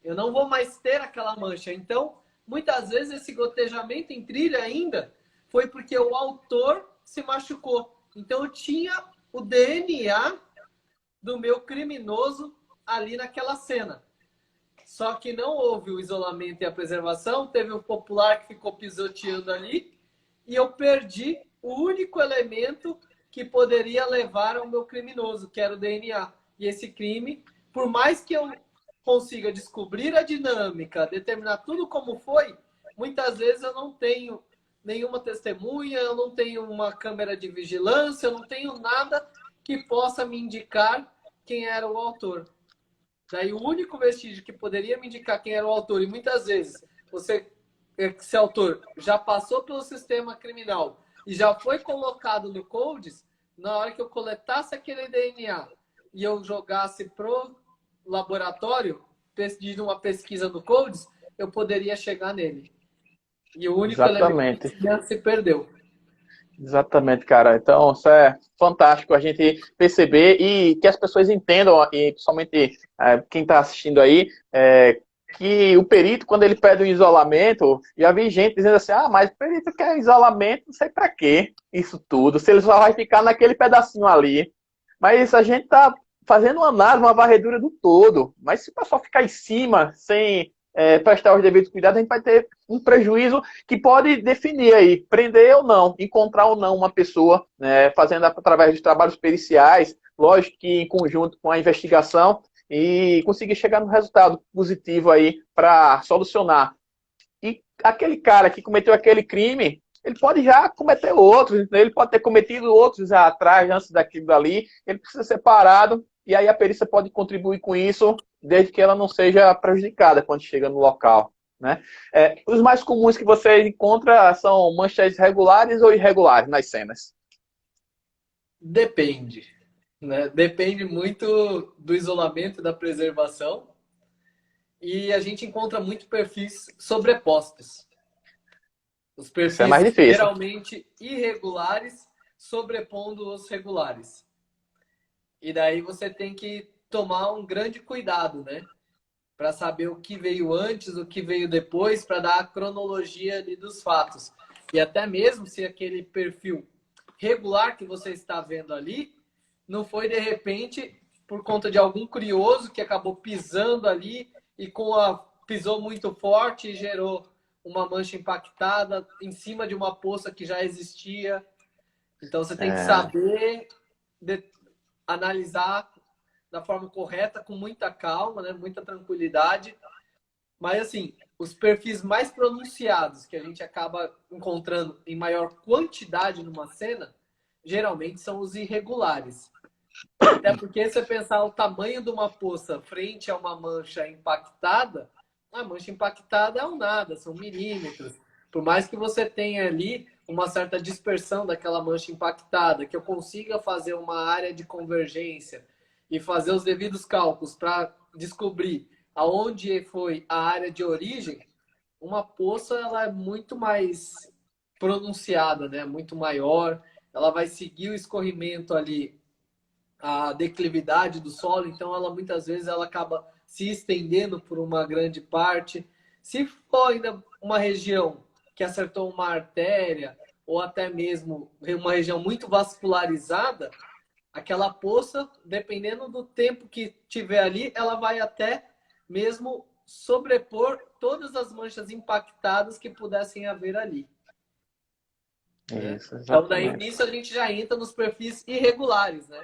Eu não vou mais ter aquela mancha. Então, muitas vezes, esse gotejamento em trilha ainda foi porque o autor se machucou. Então, eu tinha o DNA do meu criminoso ali naquela cena. Só que não houve o isolamento e a preservação, teve o popular que ficou pisoteando ali, e eu perdi o único elemento que poderia levar ao meu criminoso, que era o DNA. E esse crime, por mais que eu consiga descobrir a dinâmica, determinar tudo como foi, muitas vezes eu não tenho nenhuma testemunha, eu não tenho uma câmera de vigilância, eu não tenho nada que possa me indicar quem era o autor. Daí o único vestígio que poderia me indicar quem era o autor, e muitas vezes esse autor já passou pelo sistema criminal e já foi colocado no CODES, na hora que eu coletasse aquele DNA e eu jogasse pro laboratório, pedindo uma pesquisa no CODES, eu poderia chegar nele. E o único elemento Exatamente. que tinha se perdeu. Exatamente, cara. Então, isso é fantástico a gente perceber e que as pessoas entendam, e principalmente quem está assistindo aí, que o perito, quando ele pede um isolamento, já vi gente dizendo assim, mas o perito quer isolamento, não sei para quê, isso tudo, se ele só vai ficar naquele pedacinho ali. Mas a gente está fazendo uma análise, uma varredura do todo. Mas se o pessoal ficar em cima, sem prestar os devidos cuidados, a gente vai ter um prejuízo que pode definir aí, prender ou não, encontrar ou não uma pessoa, fazendo através de trabalhos periciais, lógico que em conjunto com a investigação, e conseguir chegar no resultado positivo aí para solucionar. E aquele cara que cometeu aquele crime, ele pode já cometer outros, entendeu? Ele pode ter cometido outros atrás, antes daquilo dali, ele precisa ser parado, e aí a perícia pode contribuir com isso, desde que ela não seja prejudicada quando chega no local, né? Os mais comuns que você encontra são manchas regulares ou irregulares nas cenas? Depende, né? Depende muito do isolamento e da preservação. E a gente encontra muito perfis sobrepostos. Os Isso é mais perfis difícil. geralmente irregulares sobrepondo os regulares. E daí você tem que tomar um grande cuidado, né? Para saber o que veio antes, o que veio depois, para dar a cronologia ali dos fatos. E até mesmo se aquele perfil regular que você está vendo ali não foi de repente por conta de algum curioso que acabou pisando ali e pisou muito forte e gerou uma mancha impactada em cima de uma poça que já existia. Então você tem que saber analisar da forma correta, com muita calma, né? Muita tranquilidade. Mas assim, os perfis mais pronunciados que a gente acaba encontrando em maior quantidade numa cena, geralmente são os irregulares. Até porque se você pensar o tamanho de uma poça frente a uma mancha impactada, a mancha impactada é um nada, são milímetros. Por mais que você tenha ali uma certa dispersão daquela mancha impactada, que eu consiga fazer uma área de convergência e fazer os devidos cálculos para descobrir aonde foi a área de origem, uma poça ela é muito mais pronunciada, né? Muito maior, ela vai seguir o escorrimento ali, a declividade do solo, então ela muitas vezes ela acaba se estendendo por uma grande parte. Se for ainda uma região que acertou uma artéria ou até mesmo uma região muito vascularizada, aquela poça, dependendo do tempo que tiver ali, ela vai até mesmo sobrepor todas as manchas impactadas que pudessem haver ali. Né? Isso, Então, daí exatamente. nisso a gente já entra nos perfis irregulares, né?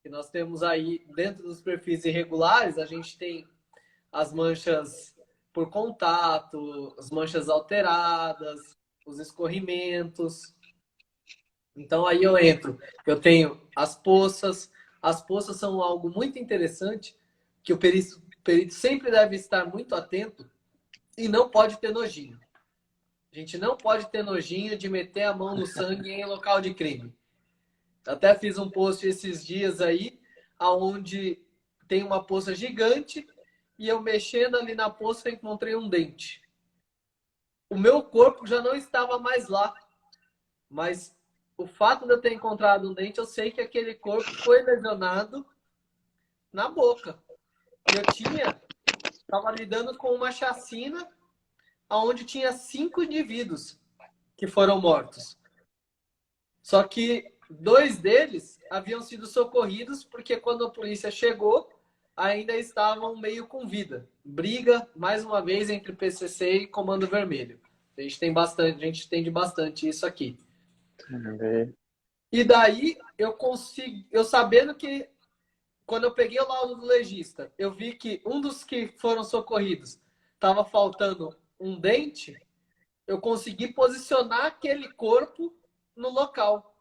Que nós temos aí, dentro dos perfis irregulares, a gente tem as manchas por contato, as manchas alteradas, os escorrimentos. Então aí eu entro. Eu tenho as poças. As poças são algo muito interessante que o perito sempre deve estar muito atento e não pode ter nojinho. A gente não pode ter nojinho de meter a mão no sangue em local de crime. Até fiz um post esses dias aí, aonde tem uma poça gigante e eu mexendo ali na poça encontrei um dente. O meu corpo já não estava mais lá, mas o fato de eu ter encontrado um dente, eu sei que aquele corpo foi lesionado na boca. E eu estava lidando com uma chacina onde tinha 5 indivíduos que foram mortos. Só que 2 deles haviam sido socorridos porque quando a polícia chegou, ainda estavam meio com vida. Briga, mais uma vez, entre PCC e Comando Vermelho. A gente entende bastante isso aqui. E daí eu sabendo que quando eu peguei o laudo do legista, eu vi que um dos que foram socorridos estava faltando um dente, eu consegui posicionar aquele corpo no local.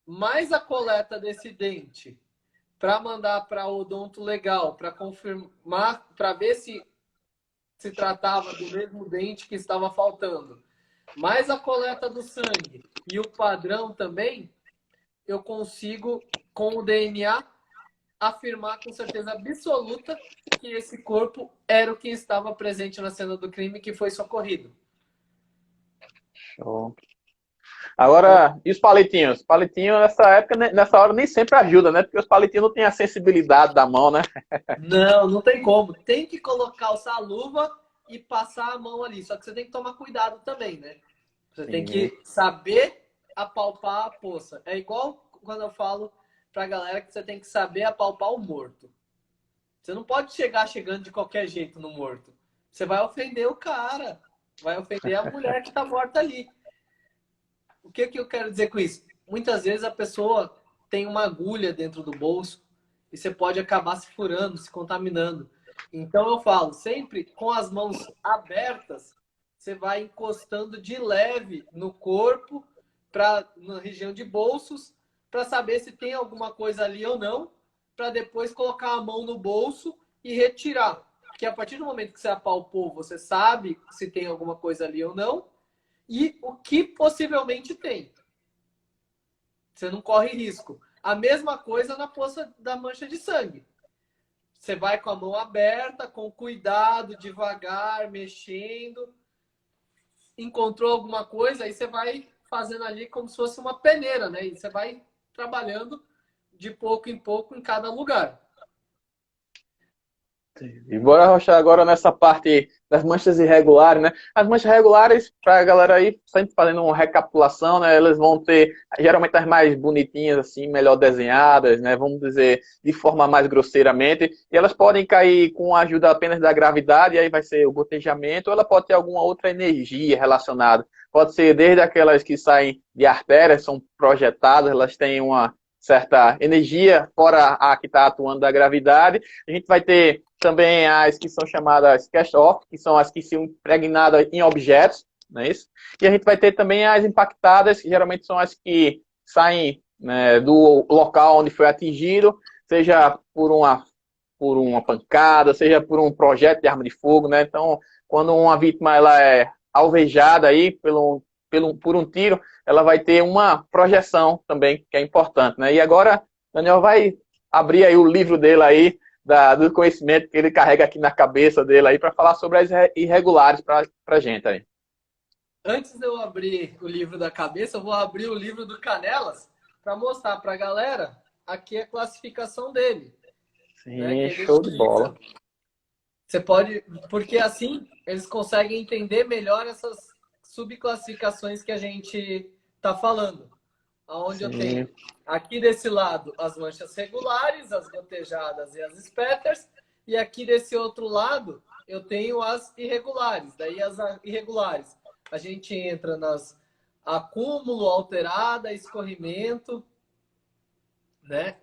Mais a coleta desse dente para mandar para o odonto legal, para confirmar, para ver se tratava do mesmo dente que estava faltando. Mais a coleta do sangue e o padrão também, eu consigo, com o DNA, afirmar com certeza absoluta que esse corpo era o que estava presente na cena do crime que foi socorrido. Show. Agora, e os palitinhos? Palitinho, nessa época, nessa hora, nem sempre ajuda, né? Porque os palitinhos não têm a sensibilidade da mão, né? Não, não tem como. Tem que calçar a luva e passar a mão ali. Só que você tem que tomar cuidado também, né? Você tem que saber apalpar a poça. É igual quando eu falo pra galera que você tem que saber apalpar o morto. Você não pode chegar chegando de qualquer jeito no morto. Você vai ofender o cara. Vai ofender a mulher que tá morta ali. O que eu quero dizer com isso? Muitas vezes a pessoa tem uma agulha dentro do bolso e você pode acabar se furando, se contaminando. Então eu falo, sempre com as mãos abertas, você vai encostando de leve no corpo, na região de bolsos, para saber se tem alguma coisa ali ou não, para depois colocar a mão no bolso e retirar. Porque a partir do momento que você apalpou, você sabe se tem alguma coisa ali ou não, e o que possivelmente tem. Você não corre risco. A mesma coisa na poça da mancha de sangue. Você vai com a mão aberta, com cuidado, devagar, mexendo. Encontrou alguma coisa, aí você vai fazendo ali como se fosse uma peneira, né? E você vai trabalhando de pouco em pouco em cada lugar. E bora rochar agora nessa parte das manchas irregulares, né? As manchas regulares, para a galera aí, sempre fazendo uma recapitulação, né? Elas vão ter, geralmente, as mais bonitinhas, assim, melhor desenhadas, né? Vamos dizer, de forma mais grosseiramente. E elas podem cair com a ajuda apenas da gravidade, e aí vai ser o gotejamento, ou ela pode ter alguma outra energia relacionada. Pode ser desde aquelas que saem de artérias, são projetadas, elas têm uma certa energia, fora a que está atuando da gravidade. A gente vai ter também as que são chamadas cast-off, que são as que são impregnadas em objetos, não é isso? E a gente vai ter também as impactadas, que geralmente são as que saem, né, do local onde foi atingido, seja por uma pancada, seja por um projeto de arma de fogo, né? Então, quando uma vítima ela é alvejada aí por um tiro, ela vai ter uma projeção também, que é importante, né? E agora, Daniel vai abrir aí o livro dele aí, do conhecimento que ele carrega aqui na cabeça dele aí, para falar sobre as irregulares para a gente aí. Antes de eu abrir o livro da cabeça, eu vou abrir o livro do Canelas para mostrar para a galera aqui a classificação dele. Sim, né, show de bola. Você pode, porque assim eles conseguem entender melhor essas subclassificações que a gente está falando. Onde eu tenho aqui desse lado as manchas regulares, as gotejadas e as spatters, e aqui desse outro lado eu tenho as irregulares. Daí as irregulares a gente entra nas acúmulo, alterada, escorrimento, né?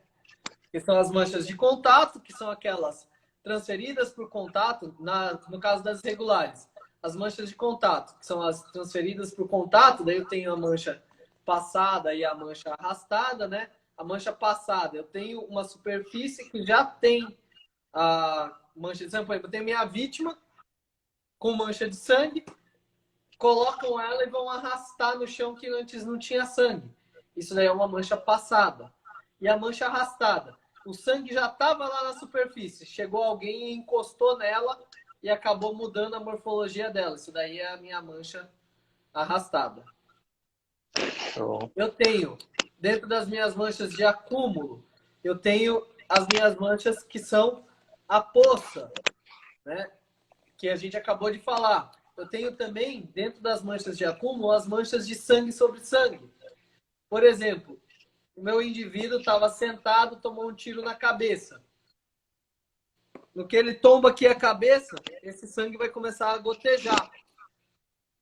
Que são as manchas de contato, que são aquelas transferidas por contato, no caso das irregulares. As manchas de contato, que são as transferidas por contato, daí eu tenho a mancha passada e a mancha arrastada, né? A mancha passada, eu tenho uma superfície que já tem a mancha de sangue. Por exemplo, eu tenho minha vítima com mancha de sangue, colocam ela e vão arrastar no chão que antes não tinha sangue. Isso daí é uma mancha passada. E a mancha arrastada, o sangue já estava lá na superfície, chegou alguém e encostou nela e acabou mudando a morfologia dela. Isso daí é a minha mancha arrastada. Eu tenho, dentro das minhas manchas de acúmulo, eu tenho as minhas manchas que são a poça, né? Que a gente acabou de falar. Eu tenho também, dentro das manchas de acúmulo, as manchas de sangue sobre sangue. Por exemplo, o meu indivíduo estava sentado, tomou um tiro na cabeça. No que ele tomba aqui a cabeça, esse sangue vai começar a gotejar.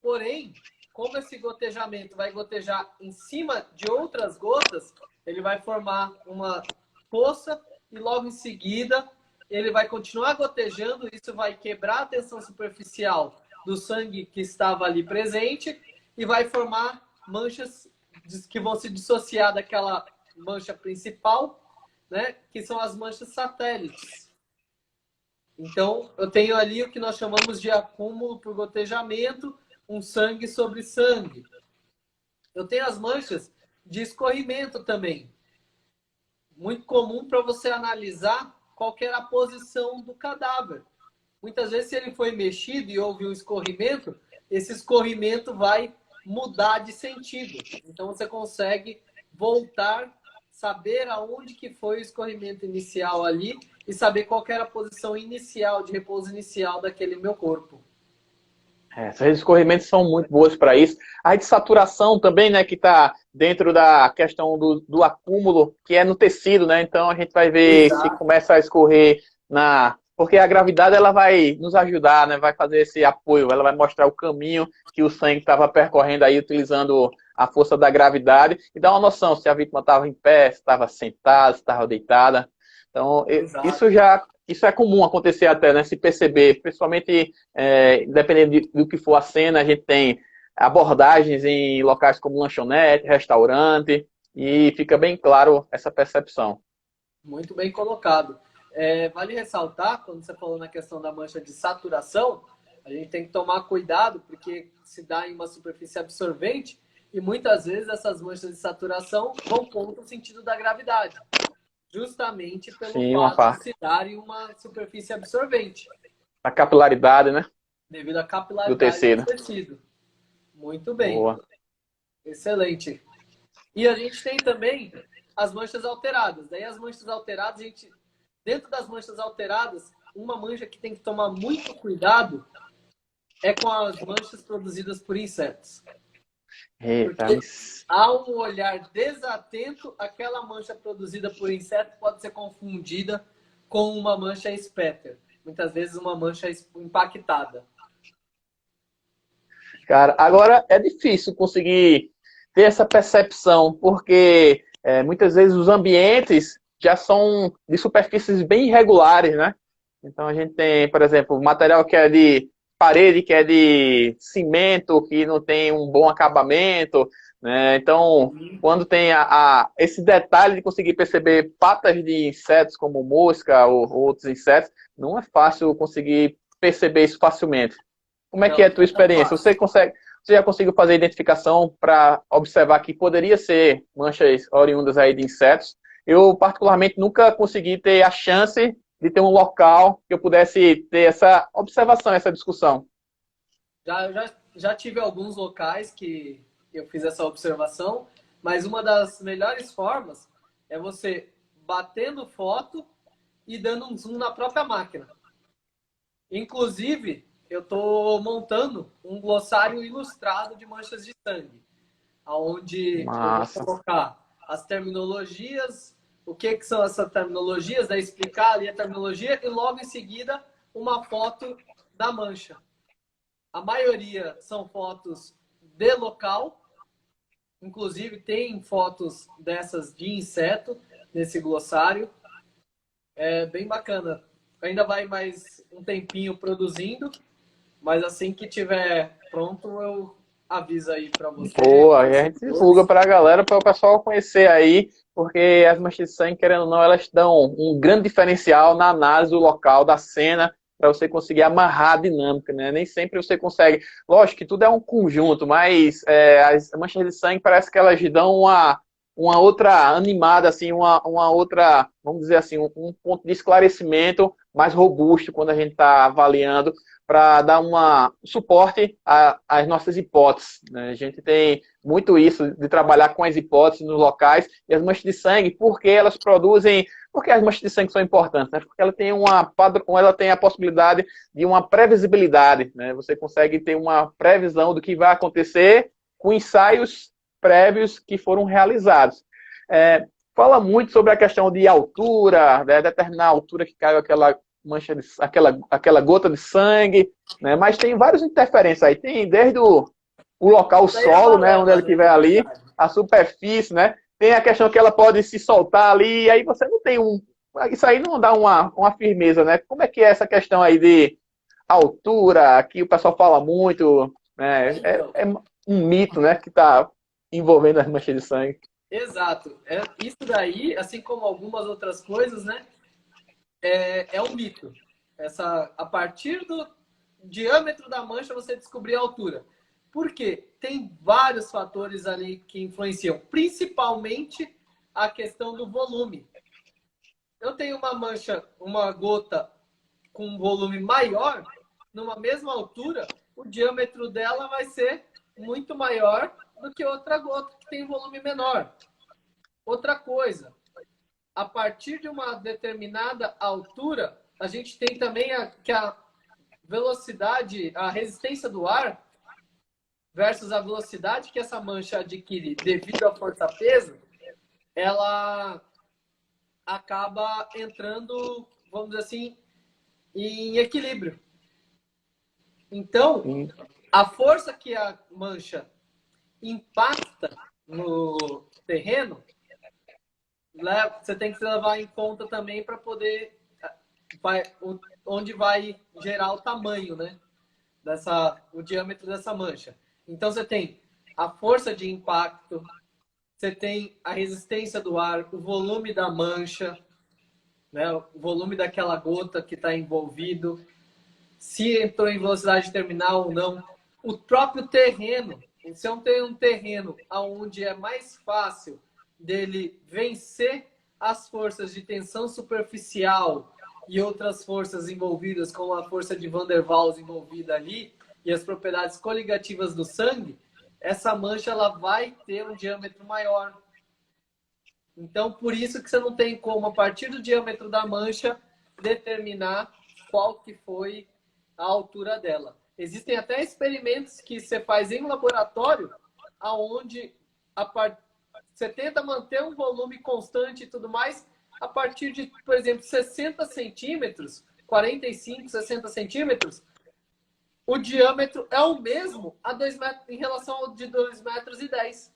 Porém, como esse gotejamento vai gotejar em cima de outras gotas, ele vai formar uma poça e logo em seguida ele vai continuar gotejando. Isso vai quebrar a tensão superficial do sangue que estava ali presente e vai formar manchas que vão se dissociar daquela mancha principal, né, que são as manchas satélites. Então, eu tenho ali o que nós chamamos de acúmulo por gotejamento, um sangue sobre sangue. Eu tenho as manchas de escorrimento também. Muito comum para você analisar qual que era a posição do cadáver. Muitas vezes, se ele foi mexido e houve um escorrimento, esse escorrimento vai mudar de sentido. Então, você consegue voltar, saber aonde que foi o escorrimento inicial ali e saber qual que era a posição inicial, de repouso inicial daquele meu corpo. Essas escorrimentos são muito boas para isso. A de saturação também, né, que está dentro da questão do acúmulo, que é no tecido, né? Então a gente vai ver Exato. se começa a escorrer porque a gravidade ela vai nos ajudar, né? Vai fazer esse apoio, ela vai mostrar o caminho que o sangue estava percorrendo aí, utilizando a força da gravidade e dá uma noção se a vítima estava em pé, se estava sentada, se estava deitada. Então, Exato. isso é comum acontecer até, né? Se perceber, principalmente, dependendo do que for a cena, a gente tem abordagens em locais como lanchonete, restaurante, e fica bem claro essa percepção. Muito bem colocado. Vale ressaltar, quando você falou na questão da mancha de saturação, a gente tem que tomar cuidado, porque se dá em uma superfície absorvente, e muitas vezes essas manchas de saturação vão contra o sentido da gravidade, justamente pelo Sim, uma fato de parte. se dar em uma superfície absorvente, A capilaridade, né? devido à Do capilaridade do tecido. tecido. Muito bem, Boa. excelente. E a gente tem também as manchas alteradas. Daí as manchas alteradas, dentro das manchas alteradas, uma mancha que tem que tomar muito cuidado é com as manchas produzidas por insetos. Eita, Porque há um olhar desatento, aquela mancha produzida por inseto pode ser confundida com uma mancha espéter. Muitas vezes uma mancha impactada. cara, agora é difícil conseguir ter essa percepção, porque muitas vezes os ambientes já são de superfícies bem irregulares, né? Então a gente tem, por exemplo, material que é de parede, que é de cimento, que não tem um bom acabamento, né? Então, quando tem esse detalhe de conseguir perceber patas de insetos, como mosca ou outros insetos, não é fácil conseguir perceber isso facilmente. Como é que é Não, a tua não é experiência? fácil. Você já conseguiu fazer identificação para observar que poderia ser manchas oriundas aí de insetos? Eu, particularmente, nunca consegui ter a chance de ter um local que eu pudesse ter essa observação, essa discussão. Já tive alguns locais que eu fiz essa observação, mas uma das melhores formas é você batendo foto e dando um zoom na própria máquina. Inclusive, eu estou montando um glossário ilustrado de manchas de sangue, onde eu vou Massa. colocar as terminologias, o que são essas terminologias, daí explicar ali a terminologia e logo em seguida uma foto da mancha. A maioria são fotos de local, inclusive tem fotos dessas de inseto nesse glossário. É bem bacana. Ainda vai mais um tempinho produzindo, mas assim que tiver pronto, eu aviso aí para você, Boa, para a os gente divulga seguidores. para a galera, para o pessoal conhecer aí, porque as manchas de sangue, querendo ou não, elas dão um grande diferencial na análise do local, da cena, para você conseguir amarrar a dinâmica, né? Nem sempre você consegue. Lógico que tudo é um conjunto, mas as manchas de sangue parece que elas dão uma outra animada, assim, uma outra, vamos dizer assim, um ponto de esclarecimento mais robusto quando a gente está avaliando para dar um suporte às nossas hipóteses, né? A gente tem muito isso de trabalhar com as hipóteses nos locais e as manchas de sangue, porque as manchas de sangue são importantes, né? Porque ela tem a possibilidade de uma previsibilidade, né? Você consegue ter uma previsão do que vai acontecer com ensaios prévios que foram realizados. Fala muito sobre a questão de altura, né? Determinar a altura que caiu aquela mancha aquela gota de sangue, né? Mas tem várias interferências aí. Tem desde o local, o solo, né? Onde ela estiver ali, a superfície, né? Tem a questão que ela pode se soltar ali, e aí você não tem isso aí não dá uma firmeza, né? Como é que é essa questão aí de altura, que o pessoal fala muito, né? Então, É um mito, né? Que está envolvendo as manchas de sangue. exato. Isso daí, assim como algumas outras coisas, né? É um mito. A partir do diâmetro da mancha, você descobrir a altura. Por quê? Tem vários fatores ali que influenciam, principalmente a questão do volume. Eu tenho uma mancha, uma gota com um volume maior, numa mesma altura, o diâmetro dela vai ser muito maior do que outra gota que tem volume menor. Outra coisa, a partir de uma determinada altura, a gente tem também que a velocidade, a resistência do ar versus a velocidade que essa mancha adquire devido à força-peso, ela acaba entrando, vamos dizer assim, em equilíbrio. Então, a força que a mancha impacta no terreno, você tem que levar em conta também para poder onde vai gerar o tamanho, né? O diâmetro dessa mancha. Então, você tem a força de impacto, você tem a resistência do ar, o volume da mancha, né? O volume daquela gota que está envolvido, se entrou em velocidade terminal ou não, o próprio terreno. Se eu tenho um terreno onde é mais fácil dele vencer as forças de tensão superficial e outras forças envolvidas, como a força de Van der Waals envolvida ali, e as propriedades coligativas do sangue, essa mancha ela vai ter um diâmetro maior. Então, por isso que você não tem como, a partir do diâmetro da mancha, determinar qual que foi a altura dela. Existem até experimentos que você faz em laboratório, onde você tenta manter um volume constante e tudo mais, a partir de, por exemplo, 60 centímetros, 45, 60 centímetros, o diâmetro é o mesmo a 2 metros, em relação ao de 2,10 metros.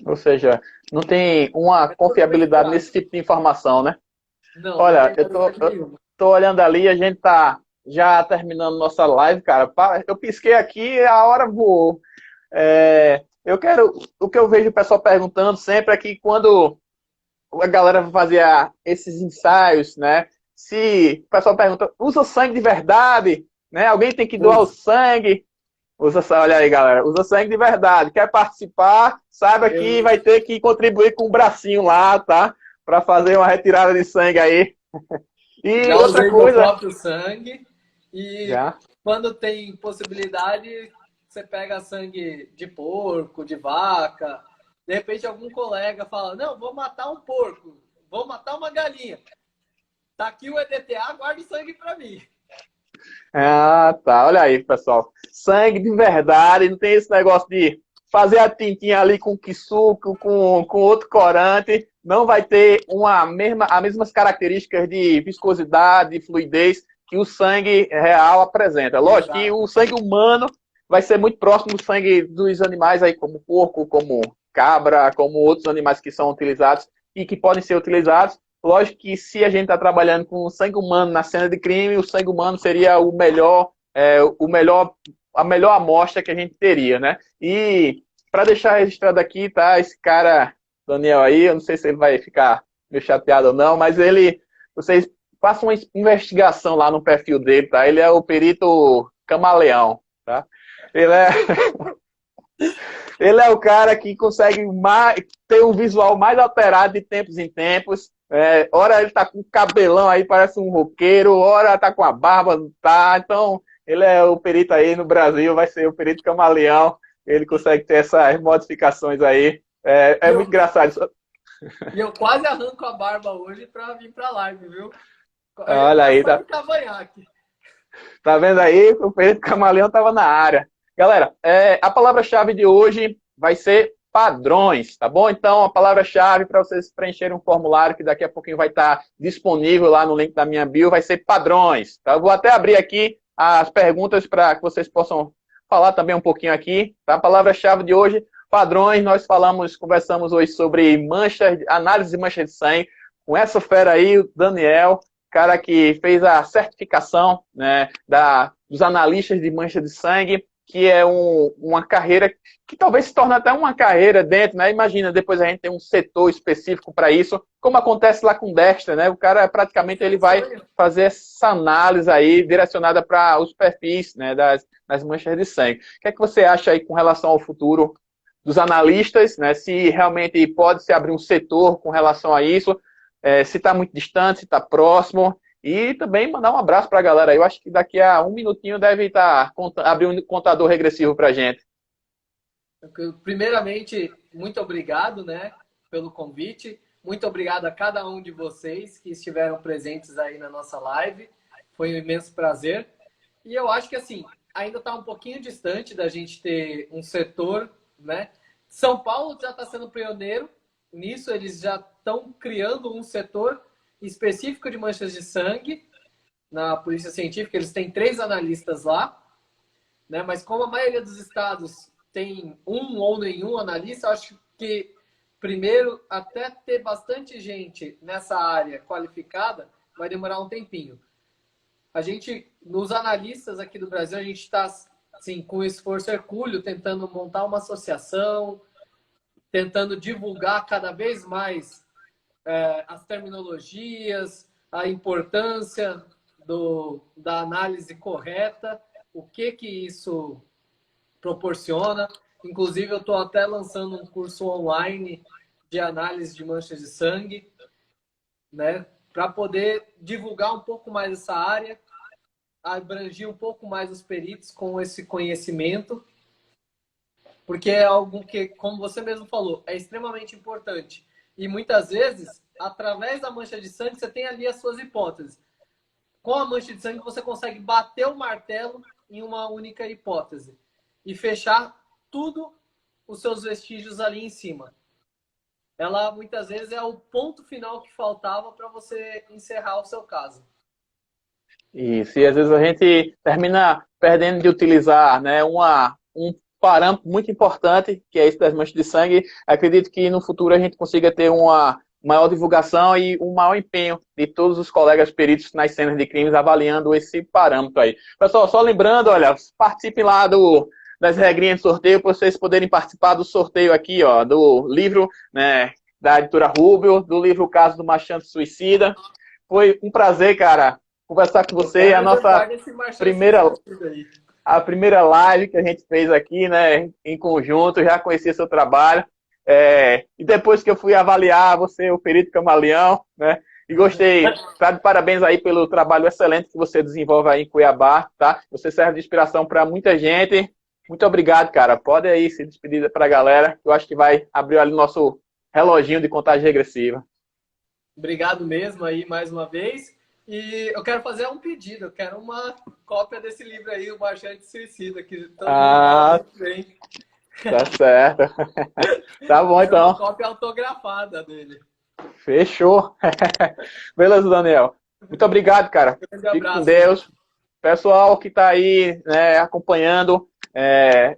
Ou seja, não tem uma confiabilidade nesse tipo de informação, né? Não, Olha, não tem tô olhando ali, a gente tá já terminando nossa live, cara. Eu pisquei aqui, a hora voou. O que eu vejo o pessoal perguntando sempre é que quando a galera fazia esses ensaios, né? Se o pessoal pergunta, usa sangue de verdade, né? Alguém tem que doar o sangue. Olha aí, galera, usa sangue de verdade. Quer participar? Saiba que vai ter que contribuir com o bracinho lá, tá? Para fazer uma retirada de sangue aí. E já outra usei coisa. meu próprio sangue. E já? quando tem possibilidade, você pega sangue de porco, de vaca. De repente, algum colega fala: não, vou matar um porco, vou matar uma galinha. Tá aqui o EDTA, guarda o sangue para mim. Ah, tá. Olha aí, pessoal. Sangue de verdade, não tem esse negócio de fazer a tintinha ali com quisuco, com outro corante. Não vai ter as mesmas características de viscosidade, de fluidez que o sangue real apresenta. Lógico que o sangue humano vai ser muito próximo do sangue dos animais aí, como porco, como cabra, como outros animais que são utilizados e que podem ser utilizados. Lógico que se a gente está trabalhando com o sangue humano na cena de crime, o sangue humano seria a melhor amostra que a gente teria, né? E para deixar registrado aqui, tá? Esse cara, Daniel aí, eu não sei se ele vai ficar meio chateado ou não, mas vocês façam uma investigação lá no perfil dele, tá? Ele é o perito camaleão, tá? Ele é o cara que consegue ter um visual mais alterado de tempos em tempos. Ora ele tá com cabelão aí, parece um roqueiro, ora tá com a barba, não tá. Então, ele é o perito aí no Brasil, vai ser o perito camaleão. Ele consegue ter essas modificações aí. É muito engraçado. E eu quase arranco a barba hoje para vir para live, viu? Olha aí, tá. Tá vendo aí? O perito camaleão tava na área. Galera, a palavra-chave de hoje vai ser padrões, tá bom? Então, a palavra-chave para vocês preencherem um formulário que daqui a pouquinho vai estar disponível lá no link da minha bio, vai ser padrões. Tá? Eu vou até abrir aqui as perguntas para que vocês possam falar também um pouquinho aqui. Tá? A palavra-chave de hoje, padrões. Nós conversamos hoje sobre análise de manchas de sangue, com essa fera aí, o Daniel, cara que fez a certificação, né, dos analistas de mancha de sangue, que é uma carreira que talvez se torne até uma carreira dentro, né? Imagina, depois a gente tem um setor específico para isso, como acontece lá com o Dexter, né? O cara praticamente ele vai fazer essa análise aí direcionada para os perfis, né, das manchas de sangue. O que é que você acha aí com relação ao futuro dos analistas, né? Se realmente pode se abrir um setor com relação a isso, se está muito distante, se está próximo. E também mandar um abraço para a galera. Eu acho que daqui a um minutinho deve estar abrindo um contador regressivo para a gente. Primeiramente, muito obrigado, né, pelo convite. Muito obrigado a cada um de vocês que estiveram presentes aí na nossa live. Foi um imenso prazer. E eu acho que, assim, ainda está um pouquinho distante da gente ter um setor, né? São Paulo já está sendo pioneiro nisso. Eles já estão criando um setor específico de manchas de sangue na Polícia Científica. Eles têm 3 analistas lá, né? Mas como a maioria dos estados tem um ou nenhum analista, eu acho que primeiro, até ter bastante gente nessa área qualificada, vai demorar um tempinho. A gente, nos analistas aqui do Brasil, a gente está assim, com esforço hercúleo, tentando montar uma associação, tentando divulgar cada vez mais as terminologias, a importância da análise correta, o que isso proporciona. Inclusive, eu estou até lançando um curso online de análise de manchas de sangue, né, para poder divulgar um pouco mais essa área, abranger um pouco mais os peritos com esse conhecimento, porque é algo que, como você mesmo falou, é extremamente importante. E muitas vezes, através da mancha de sangue, você tem ali as suas hipóteses. Com a mancha de sangue, você consegue bater o martelo em uma única hipótese e fechar tudo os seus vestígios ali em cima. Ela, muitas vezes, é o ponto final que faltava para você encerrar o seu caso. Isso, e às vezes a gente termina perdendo de utilizar, né, um parâmetro muito importante, que é esse das manchas de sangue. Acredito que no futuro a gente consiga ter uma maior divulgação e um maior empenho de todos os colegas peritos nas cenas de crimes avaliando esse parâmetro aí. Pessoal, só lembrando, olha, participem lá das regrinhas de sorteio para vocês poderem participar do sorteio aqui, ó, do livro, né, da editora Rubio, do livro O Caso do Machante Suicida. Foi um prazer, cara, conversar com você. A nossa primeira live que a gente fez aqui, né, em conjunto, já conhecia seu trabalho. E depois que eu fui avaliar você, o perito camaleão, né, e gostei. Tá de parabéns aí pelo trabalho excelente que você desenvolve aí em Cuiabá, tá? Você serve de inspiração para muita gente. Muito obrigado, cara. Pode aí se despedir para a galera. Eu acho que vai abrir ali o nosso reloginho de contagem regressiva. Obrigado mesmo aí mais uma vez. E eu quero fazer um pedido. Eu quero uma cópia desse livro aí, O Machante Suicida, que todo mundo fala muito bem. Tá certo. Tá bom, então. Uma cópia autografada dele. Fechou. Beleza, Daniel. Muito obrigado, cara. Fique com Deus. Pessoal que está aí, né, acompanhando,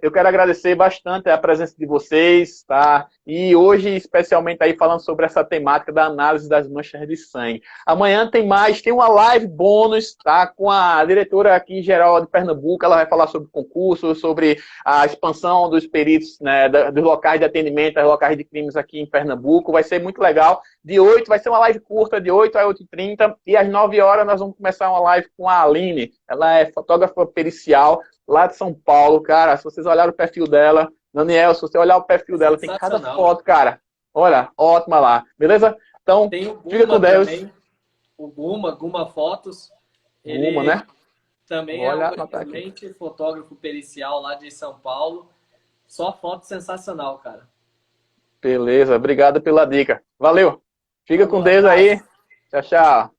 eu quero agradecer bastante a presença de vocês, tá? E hoje, especialmente aí, falando sobre essa temática da análise das manchas de sangue. Amanhã tem uma live bônus, tá? Com a diretora aqui geral de Pernambuco, ela vai falar sobre concurso, sobre a expansão dos peritos, né, dos locais de atendimento, dos locais de crimes aqui em Pernambuco. Vai ser muito legal. Vai ser uma live curta, de 8 a 8h30, e às 9 horas nós vamos começar uma live com a Aline. Ela é fotógrafa pericial lá de São Paulo, cara. Se vocês olharem o perfil dela, Daniel, se você olhar o perfil dela, tem cada foto, cara. Olha, ótima lá. Beleza? Então, fica com Deus. Também, o Guma Fotos. Guma, né? Também é um excelente fotógrafo pericial lá de São Paulo. Só foto sensacional, cara. Beleza, obrigado pela dica. Valeu. Fica com Deus aí. Tchau, tchau.